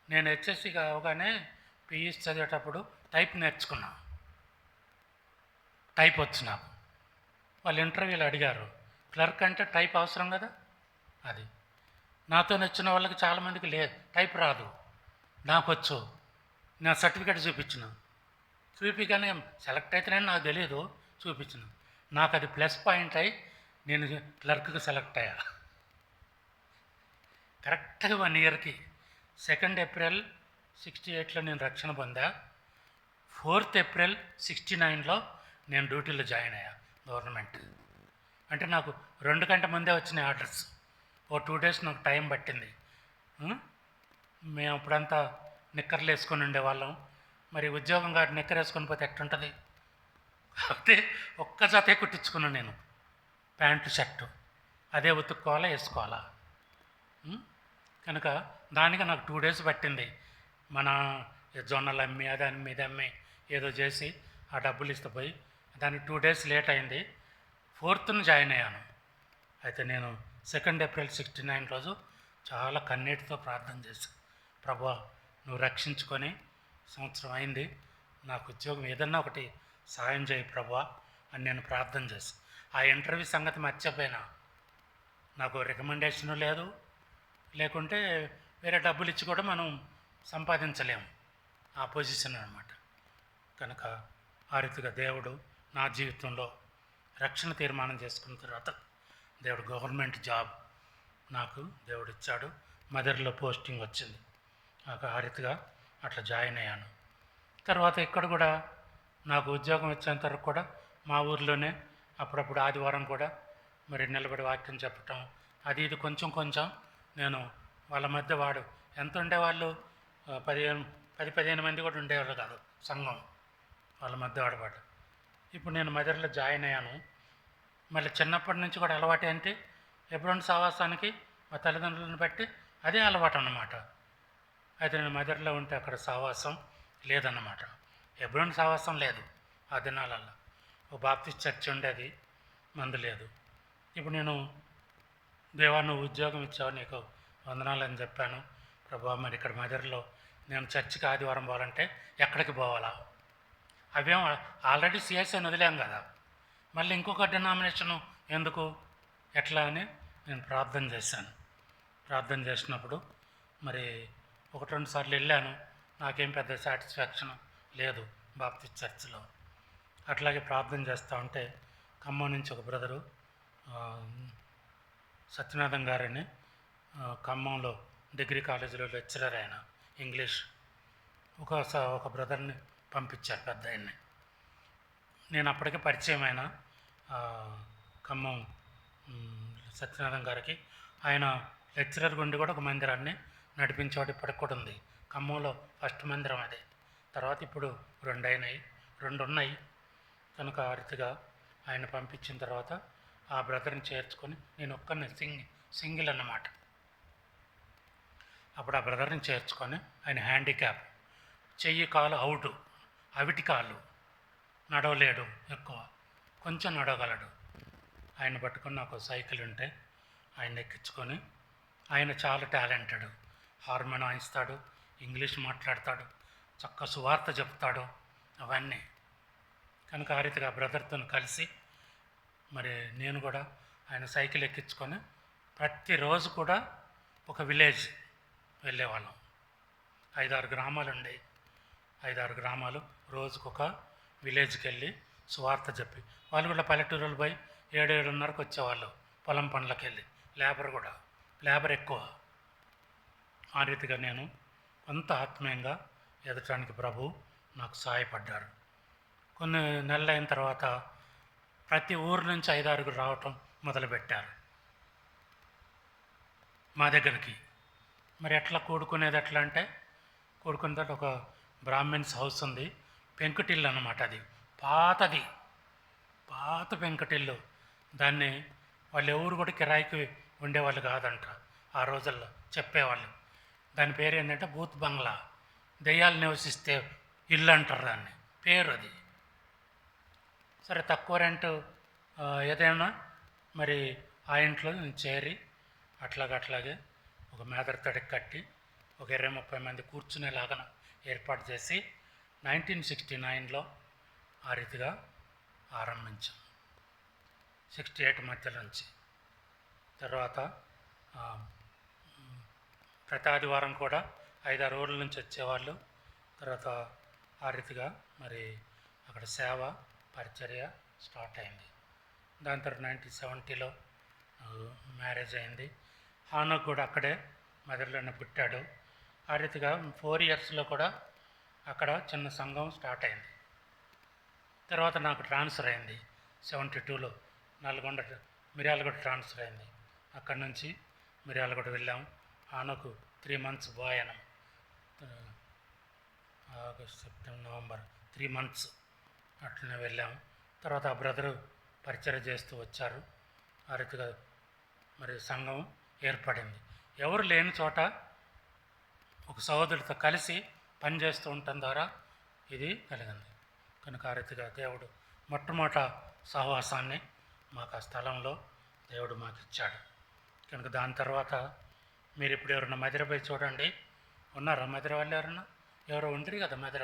నేను హెచ్ఎస్సి కావగానే పిఈసి చదివేటప్పుడు టైప్ నేర్చుకున్నా. టైప్ వచ్చు నాకు. వాళ్ళు ఇంటర్వ్యూలు అడిగారు, క్లర్క్ అంటే టైప్ అవసరం కదా. అది నాతో వచ్చిన వాళ్ళకి చాలామందికి టైప్ రాదు, నాకు వచ్చు. నా సర్టిఫికేట్ చూపించగానే సెలెక్ట్ అవుతానని నాకు తెలియదు, చూపించిన. నాకు అది ప్లస్ పాయింట్ అయి నేను క్లర్క్కి సెలెక్ట్ అయ్యా. కరెక్ట్గా 1 ఇయర్కి 2 ఏప్రిల్ 68లో నేను రక్షణ పొందా. 4 ఏప్రిల్ 69లో నేను డ్యూటీలో జాయిన్ అయ్యా గవర్నమెంట్. అంటే నాకు 2 గంటల ముందే వచ్చినాయి ఆర్డర్స్. 2 డేస్ నాకు టైం పట్టింది. మేము అప్పుడంతా నిక్కర్లు వేసుకొని ఉండేవాళ్ళం. మరి ఉద్యోగం కాదు, నిక్కర్ వేసుకొని పోతే ఎట్టుంటుంది. కాబట్టి ఒక్క జతే కుట్టించుకున్నాను నేను, ప్యాంటు షర్టు. అదే ఉతుక్కోవాలా, వేసుకోవాలా. కనుక దానికి నాకు 2 డేస్ పట్టింది. మన జొన్నలు అమ్మి అది అమ్మి ఇది అమ్మి ఏదో చేసి ఆ డబ్బులు ఇస్తే పోయి దానికి 2 డేస్ లేట్ అయింది. 4th జాయిన్ అయ్యాను. అయితే నేను 2 ఏప్రిల్ 69 రోజు చాలా కన్నీటితో ప్రార్థన చేశాను. ప్రభువా, నువ్వు రక్షించుకొని సంవత్సరం అయింది, నాకు ఉద్యోగం ఏదన్నా ఒకటి సాయం చేయి ప్రభువా అని నేను ప్రార్థన చేశాను. ఆ ఇంటర్వ్యూ సంగతి మర్చిపోయినా. నాకు రికమెండేషను లేదు, లేకుంటే వేరే డబ్బులు ఇచ్చి కూడా మనం సంపాదించలేము ఆ పొజిషన్ అనమాట. కనుక ఆ రీతిగా దేవుడు నా జీవితంలో రక్షణ తీర్మానం చేసుకున్న తర్వాత దేవుడు గవర్నమెంట్ జాబ్ నాకు దేవుడు ఇచ్చాడు. మదర్లో పోస్టింగ్ వచ్చింది. నాకు ఆ రీతిగా అట్లా జాయిన్ అయ్యాను. తర్వాత ఇక్కడ కూడా నాకు ఉద్యోగం వచ్చేంత వరకు కూడా మా ఊర్లోనే అప్పుడప్పుడు ఆదివారం కూడా మరి నిలబడి వాక్యం చెప్పటం అది ఇది కొంచెం నేను వాళ్ళ మధ్య వాడు ఎంత ఉండేవాళ్ళు 10-15 మంది కూడా ఉండేవాళ్ళు కాదు సంఘం, వాళ్ళ మధ్య వాడవాడు. ఇప్పుడు నేను మదర్లో జాయిన్ అయ్యాను. మళ్ళీ చిన్నప్పటి నుంచి కూడా అలవాటు ఏంటి, ఎప్పుడైనా సావాసానికి మా తల్లిదండ్రులను బట్టి అదే అలవాటు అన్నమాట. అయితే నేను మదర్లో ఉంటే అక్కడ సావాసం లేదన్నమాట. ఎప్పుడైనా సావాసం లేదు ఆ దినాలల్లో. ఓ బాప్టిస్ట్ చర్చ్ ఉండేది, మందు లేదు. ఇప్పుడు నేను దేవా నువ్వు ఉద్యోగం ఇచ్చావు, నీకు వందనాలని చెప్పాను. ప్రభా మరి ఇక్కడ మదర్లో నేను చర్చికి ఆదివారం పోవాలంటే ఎక్కడికి పోవాలా? అవేం ఆల్రెడీ సిఎస్ఐని వదిలేం కదా, మళ్ళీ ఇంకొక డినామినేషను ఎందుకు, ఎట్లా అని నేను ప్రార్థన చేశాను. ప్రార్థన చేసినప్పుడు మరి 1-2 సార్లు వెళ్ళాను. నాకేం పెద్ద సాటిస్ఫాక్షన్ లేదు బాప్టిస్ట్ చర్చిలో. అట్లాగే ప్రార్థన చేస్తూ ఉంటే ఖమ్మం నుంచి ఒక బ్రదరు సత్యనాథం గారని ఖమ్మంలో డిగ్రీ కాలేజీలో లెక్చరర్, ఆయన ఇంగ్లీష్, ఒక బ్రదర్ని పంపించారు, పెద్ద ఆయన్ని. నేను అప్పటికే పరిచయం అయిన ఖమ్మం సత్యనాథం గారికి. ఆయన లెక్చరర్ గుండి కూడా ఒక మందిరాన్ని నడిపించేవాడు, ఇప్పటికి కూడా ఉంది. ఖమ్మంలో ఫస్ట్ మందిరం అదే. తర్వాత ఇప్పుడు 2 ఉన్నాయి. కనుక ఆ రీతిగా ఆయన పంపించిన తర్వాత ఆ బ్రదర్ని చేర్చుకొని నేను ఒక్కరిని సింగిల్ అన్నమాట. అప్పుడు ఆ బ్రదర్ని చేర్చుకొని, ఆయన హ్యాండిక్యాప్, చెయ్యి కాలు అవుటు, అవిటి కాళ్ళు, నడవలేడు, ఎక్కువ కొంచెం నడవగలడు. ఆయన పట్టుకొని నాకు సైకిల్ ఉంటే ఆయన ఎక్కించుకొని, ఆయన చాలా టాలెంటెడ్, హార్మోన్ వాయిస్తాడు, ఇంగ్లీష్ మాట్లాడతాడు, చక్కగా సువార్త చెప్తాడు, అవన్నీ. కనుక ఆ రీతిగా బ్రదర్తో కలిసి మరి నేను కూడా ఆయన సైకిల్ ఎక్కించుకొని ప్రతిరోజు కూడా ఒక విలేజ్ వెళ్ళేవాళ్ళం. 5-6 గ్రామాలు ఉండేవి. 5-6 గ్రామాలు, రోజుకొక విలేజ్కి వెళ్ళి సువార్త చెప్పి, వాళ్ళు కూడా పల్లెటూరులు పోయి 7-7:30కి వచ్చేవాళ్ళు పొలం పనులకు వెళ్ళి. లేబర్ ఎక్కువ. ఆ రీతిగా నేను కొంత ఆత్మీయంగా ఎదగటానికి ప్రభు నాకు సహాయపడ్డారు. కొన్ని నెలలు అయిన తర్వాత ప్రతి ఊరు నుంచి 5-6 రావటం మొదలుపెట్టారు మా దగ్గరికి. మరి ఎట్లా కూడుకునేది ఎట్లా అంటే, కూడుకున్న తర్వాత ఒక బ్రాహ్మిన్స్ హౌస్ ఉంది, పెంకుటిల్లు అన్నమాట. అది పాత పెంకుటిల్లు. దాన్ని వాళ్ళు ఎవరు కూడా కిరాయికి ఉండేవాళ్ళు కాదంట ఆ రోజుల్లో, చెప్పేవాళ్ళు. దాని పేరు ఏంటంటే బూత్ బంగ్లా, దెయ్యాలు నివసిస్తే ఇల్లు అంటారు దాన్ని, పేరు అది. సరే, తక్కువ రెంట్ ఏదైనా మరి ఆ ఇంట్లో నేను చేరి అట్లాగే ఒక మేదర్ తడికి కట్టి ఒక 20-30 మంది కూర్చునేలాగా ఏర్పాటు చేసి 1969లో ఆ రీతిగా ఆరంభించాం 68 మధ్యలో నుంచి. తర్వాత ప్రతి ఆదివారం కూడా 5-6 ఊర్ల నుంచి వచ్చేవాళ్ళు. తర్వాత ఆ రీతిగా మరి అక్కడ సేవ పరిచర్య స్టార్ట్ అయింది. దాని తర్వాత 1970లో మ్యారేజ్ అయింది. హానోక్ కూడా అక్కడే మదర్లోనే పుట్టాడు. ఆ రీతిగా 4 ఇయర్స్లో కూడా అక్కడ చిన్న సంఘం స్టార్ట్ అయింది. తర్వాత నాకు ట్రాన్స్ఫర్ అయింది 72లో మిర్యాలగూడ ట్రాన్స్ఫర్ అయింది. అక్కడి నుంచి మిర్యాలగూడ వెళ్ళాం. హానోకు 3 months బోయనం, ఆగస్ట్ సెప్టెంబర్ నవంబర్ 3 months అట్లనే వెళ్ళాం. తర్వాత ఆ బ్రదరు పరిచయం చేస్తూ వచ్చారు. ఆ రీతిగా మరి సంఘం ఏర్పడింది. ఎవరు లేని చోట ఒక సహోదరుడితో కలిసి పనిచేస్తూ ఉండటం ద్వారా ఇది కలిగింది. కనుక ఆ రీతిగా దేవుడు మొట్టమొదట సహవాసాన్ని మాకు ఆ స్థలంలో దేవుడు మాకు ఇచ్చాడు. కనుక దాని తర్వాత మీరు ఇప్పుడు ఎవరన్నా మదిరపై చూడండి, ఉన్నారా మదిర వాళ్ళు ఎవరన్నా? ఎవరో ఉండరు కదా మదిర.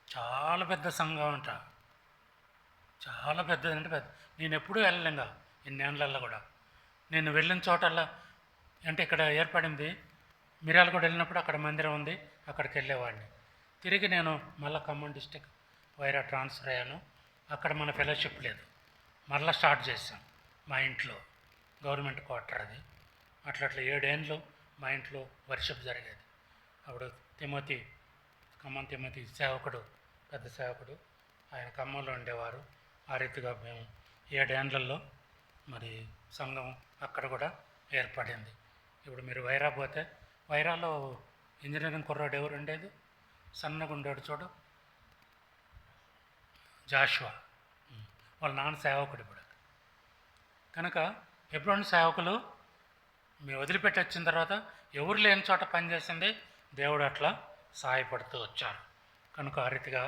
చాలా పెద్ద సంఘం అంట, చాలా పెద్దది. అంటే పెద్ద. నేను ఎప్పుడూ వెళ్ళలేంగా ఇన్నేళ్ళల్లో కూడా. నేను వెళ్ళిన చోటల్లా అంటే ఇక్కడ ఏర్పడింది మిర్యాలగూడ వెళ్ళినప్పుడు అక్కడ మందిరం ఉంది, అక్కడికి వెళ్ళేవాడిని. తిరిగి నేను మళ్ళీ ఖమ్మం డిస్టిక్ వైరా ట్రాన్స్ఫర్ అయ్యాను. అక్కడ మన ఫెలోషిప్ లేదు, మళ్ళీ స్టార్ట్ చేశాం మా ఇంట్లో. గవర్నమెంట్ క్వార్టర్ అది. అట్లా 7 ఏళ్ళు మా ఇంట్లో వర్షిప్ జరిగేది. అప్పుడు ఖమ్మం తిమోతి సేవకుడు, పెద్ద సేవకుడు, ఆయన ఖమ్మంలో ఉండేవారు. ఆ రీతిగా మేము 7 ఏళ్లలో మరి సంఘం అక్కడ కూడా ఏర్పడింది. ఇప్పుడు మీరు వైరా పోతే, వైరాలో ఇంజనీరింగ్ కుర్రాడు ఎవరు ఉండేది? సన్నగా ఉండేవాడు చూడు, జాషువా. వాళ్ళ నాన్న సేవకుడు ఇప్పుడు. కనుక ఎప్పుడైనా సేవకులు మేము వదిలిపెట్టి వచ్చిన తర్వాత ఎవరు లేని చోట పనిచేసింది దేవుడు అట్లా సహాయపడుతూ వచ్చారు. కనుక ఆ రీతిగా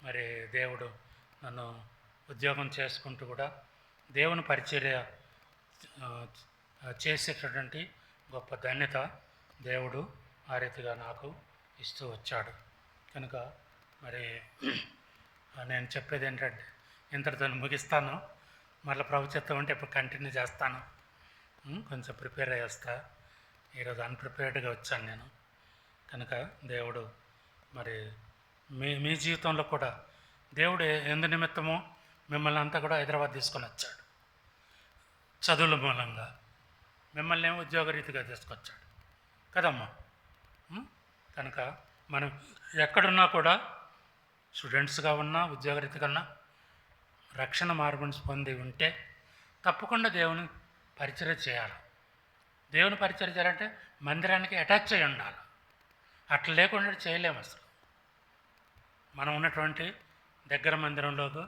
మరి దేవుడు నన్ను ఉద్యోగం చేసుకుంటూ కూడా దేవుని పరిచర్య చేసేటటువంటి గొప్ప ధన్యత దేవుడు ఆ రీతిగా నాకు ఇస్తూ వచ్చాడు. కనుక మరి నేను చెప్పేది ఏంటంటే ఇంతటితో ముగిస్తాను. మళ్ళీ ప్రభు చిత్తం అంటే ఇప్పుడు కంటిన్యూ చేస్తాను. కొంచెం ప్రిపేర్ అయ్యి వస్తా. ఈరోజు అన్ప్రిపేర్డ్గా వచ్చాను నేను. కనుక దేవుడు మరి మీ జీవితంలో కూడా దేవుడు ఎందు నిమిత్తమో మిమ్మల్ని అంతా కూడా హైదరాబాద్ తీసుకొని వచ్చాడు. చదువుల మూలంగా మిమ్మల్ని ఏమో ఉద్యోగరీతిగా తీసుకొచ్చాడు కదమ్మా. కనుక మనం ఎక్కడున్నా కూడా స్టూడెంట్స్గా ఉన్నా ఉద్యోగరీతిగా ఉన్నా రక్షణ మార్పుని పొంది ఉంటే తప్పకుండా దేవుని పరిచర్య చేయాలి. దేవుని పరిచర్య చేయాలంటే మందిరానికి అటాచ్ అయి ఉండాలి. అట్లా లేకుండా చేయలేము అసలు. మనం ఉన్నటువంటి దగ్గర మందిరంలోకి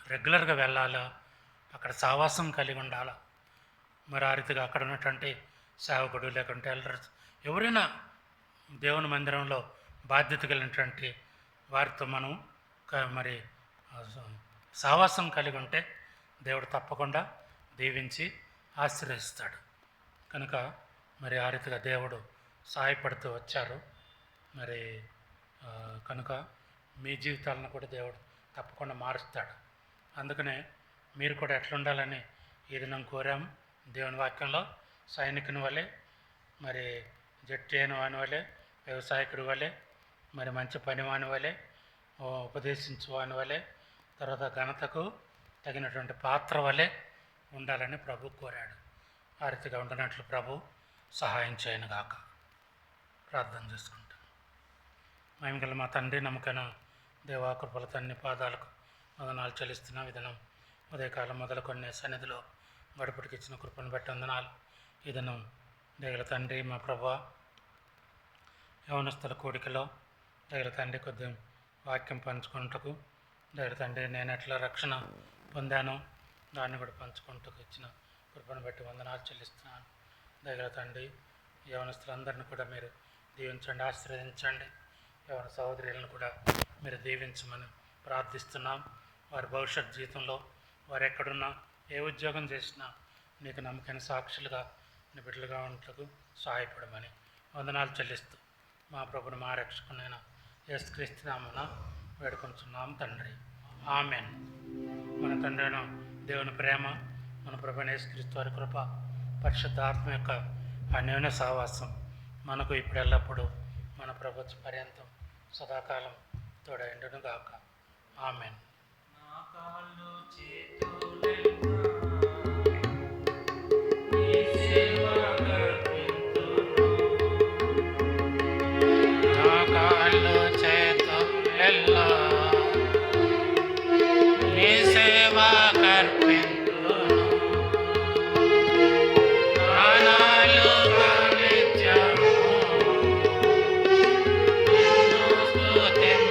రెగ్యులర్గా వెళ్ళాలా, అక్కడ సావాసం కలిగి ఉండాలా. మరి ఆ రీతిగా అక్కడ ఉన్నటువంటి సేవకుడు లేకుంటే ఎల్డర్స్ ఎవరైనా దేవుని మందిరంలో బాధ్యత కలిగినటువంటి వారితో మనం మరి సావాసం కలిగి ఉంటే దేవుడు తప్పకుండా దీవించి ఆశీర్వదిస్తాడు. కనుక మరి ఆ రీతిగా దేవుడు సహాయపడుతూ వచ్చారు. మరి కనుక మీ జీవితాలను కూడా దేవుడు తప్పకుండా మారుస్తాడు. అందుకనే మీరు కూడా ఎట్లుండాలని ఈ దినం కోరాము. దేవుని వాక్యంలో సైనికుని వలె, మరి జట్టేను వాని వలె, వ్యవసాయకుడి వలె, మరి మంచి పనివాని వలె, ఉపదేశించువాని వలె, తర్వాత ఘనతకు తగినటువంటి పాత్ర వలె ఉండాలని ప్రభు కోరాడు. ఆ రీతిగా ఉండినట్లు ప్రభు సహాయం చేయను గాక. ప్రార్థన చేసుకుంటాం. మహిమగల మా తండ్రి, నమ్మకైన దేవా, కృపల తన్ని పాదాలకు వందనాలు చెల్లిస్తున్న విధానం ఉదయకాలం మొదలుకొనే సన్నిధిలో గడుపుడికి ఇచ్చిన కృపను బట్టి వందనాలు. ఈ దినం దేగల తండ్రి మా ప్రభువా, యవనస్తుల కూడికలో దేగల తండ్రి కొద్ది వాక్యం పంచుకుంటకు దేగల తండ్రి నేను ఎట్లా రక్షణ పొందానో దాన్ని కూడా పంచుకుంటూ ఇచ్చిన కృపను బట్టి వందనాలు చెల్లిస్తున్నాను. దేగల తండ్రి యవనస్తులందరినీ కూడా మీరు దీవించండి, ఆశీర్వదించండి. యవన సహోదరులను కూడా మీరు దీవించమని ప్రార్థిస్తున్నాం. వారి భవిష్యత్ జీవితంలో వారు ఎక్కడున్నా ఏ ఉద్యోగం చేసినా నీకు నమ్మకమైన సాక్షులుగా నీ బిడ్డలుగా ఉండటకు సహాయపడమని వందనాలు చెల్లిస్తూ మా ప్రభుని మా రక్షకునైన యేసుక్రీస్తు నామమున వేడుకొంచున్నాం తండ్రి. ఆమెన్. మన తండ్రైన దేవుని ప్రేమ, మన ప్రభువైన యేసుక్రీస్తు వారి కృప, పరిశుద్ధాత్మ యొక్క అన్యోన్య సహవాసం మనకు ఇప్పుడు ఎల్లప్పుడూ మన ప్రభుత్వ పర్యంతం సదాకాలం తోడైండును గాక. ఆమెన్. నా కాళ్ళు చేతులెల్లా నీ సేవ కర్పింతును, ప్రాణాలుగా నిత్యము నిన్ను స్తుతింతును.